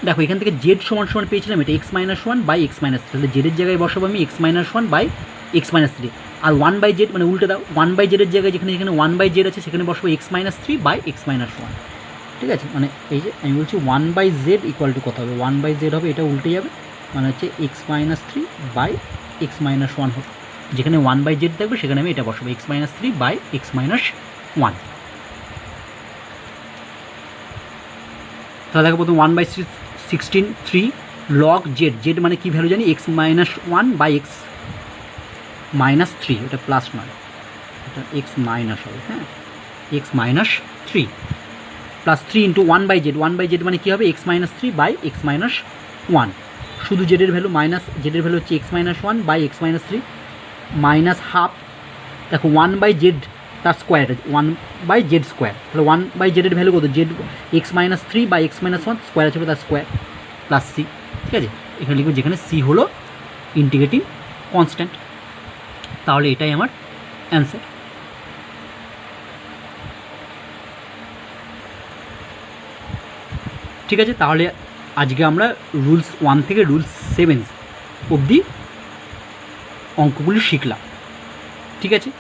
দেখো এখান থেকে জেড সমান সমান পেয়েছিলাম এটা x-1/x-3, তাহলে জেডের জায়গায় বসাবো আমি x-1/x-3, আর 1/z মানে উল্টে দাও, 1/z এর জায়গায় যেখানে 1/z আছে সেখানে বসাবো x-3/x-1। ঠিক আছে, মানে এই যে আমি বলছি 1/z ইকুয়াল টু কত হবে, 1/z হবে, এটা উল্টে যাবে, মানে হচ্ছে x-3/x-1 হবে, যেখানে 1/z থাকবে সেখানে আমি এটা বসাবো x-3/x-1। তাহলে দেখো প্রথম 1/16 log z, মানে কি ভ্যালু জানি x-1/x-3, এটা প্লাস নয়, এটা x মাইনাস হবে, হ্যাঁ x-3 plus 3 into 1/z, 1/z মানে কী হবে x-3/x-1, শুধু জেডের ভ্যালু জেডের ভ্যালু হচ্ছে x-1/x-3 মাইনাস হাফ, দেখো 1/z তার স্কোয়ার 1/z², তাহলে 1/z এর ভ্যালু কত জেড x-3/x-1 স্কোয়ার আছে তার স্কোয়ার প্লাস সি। ঠিক আছে, এখানে লিখবো যেখানে সি হলো ইন্টিগ্রেটিং কনস্ট্যান্ট, তাহলে এটাই আমার অ্যান্সার। ঠিক আছে, তাহলে আজকে আমরা রুলস 1 থেকে রুলস 7 অবধি অঙ্কগুলি শিখলাম। ঠিক আছে,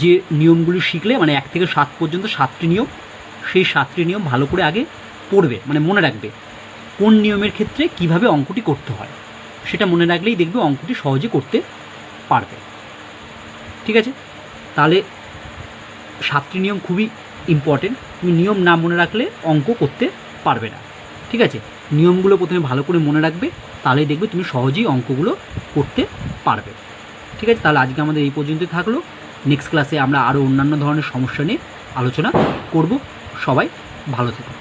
যে নিয়মগুলি শিখলে মানে 1 থেকে 7 পর্যন্ত 7টি নিয়ম, সেই 7টি নিয়ম ভালো করে আগে পড়বে, মানে মনে রাখবে কোন নিয়মের ক্ষেত্রে কিভাবে অঙ্কটি করতে হয়, সেটা মনে রাখলেই দেখবে অঙ্কটি সহজে করতে পারবে। ঠিক আছে, তাহলে 7টি নিয়ম খুবই ইম্পর্টেন্ট, তুমি নিয়ম না মনে রাখলে অঙ্ক করতে পারবে না। ঠিক আছে, নিয়মগুলো প্রথমে ভালো করে মনে রাখবে, তাহলেই দেখবে তুমি সহজেই অঙ্কগুলো করতে পারবে। ঠিক আছে, তাহলে আজকে আমাদের এই পর্যন্তই থাকলো। নেক্সট ক্লাসে আমরা আরও অন্যান্য ধরনের সমস্যা নিয়ে আলোচনা করব। সবাই ভালো থেকো।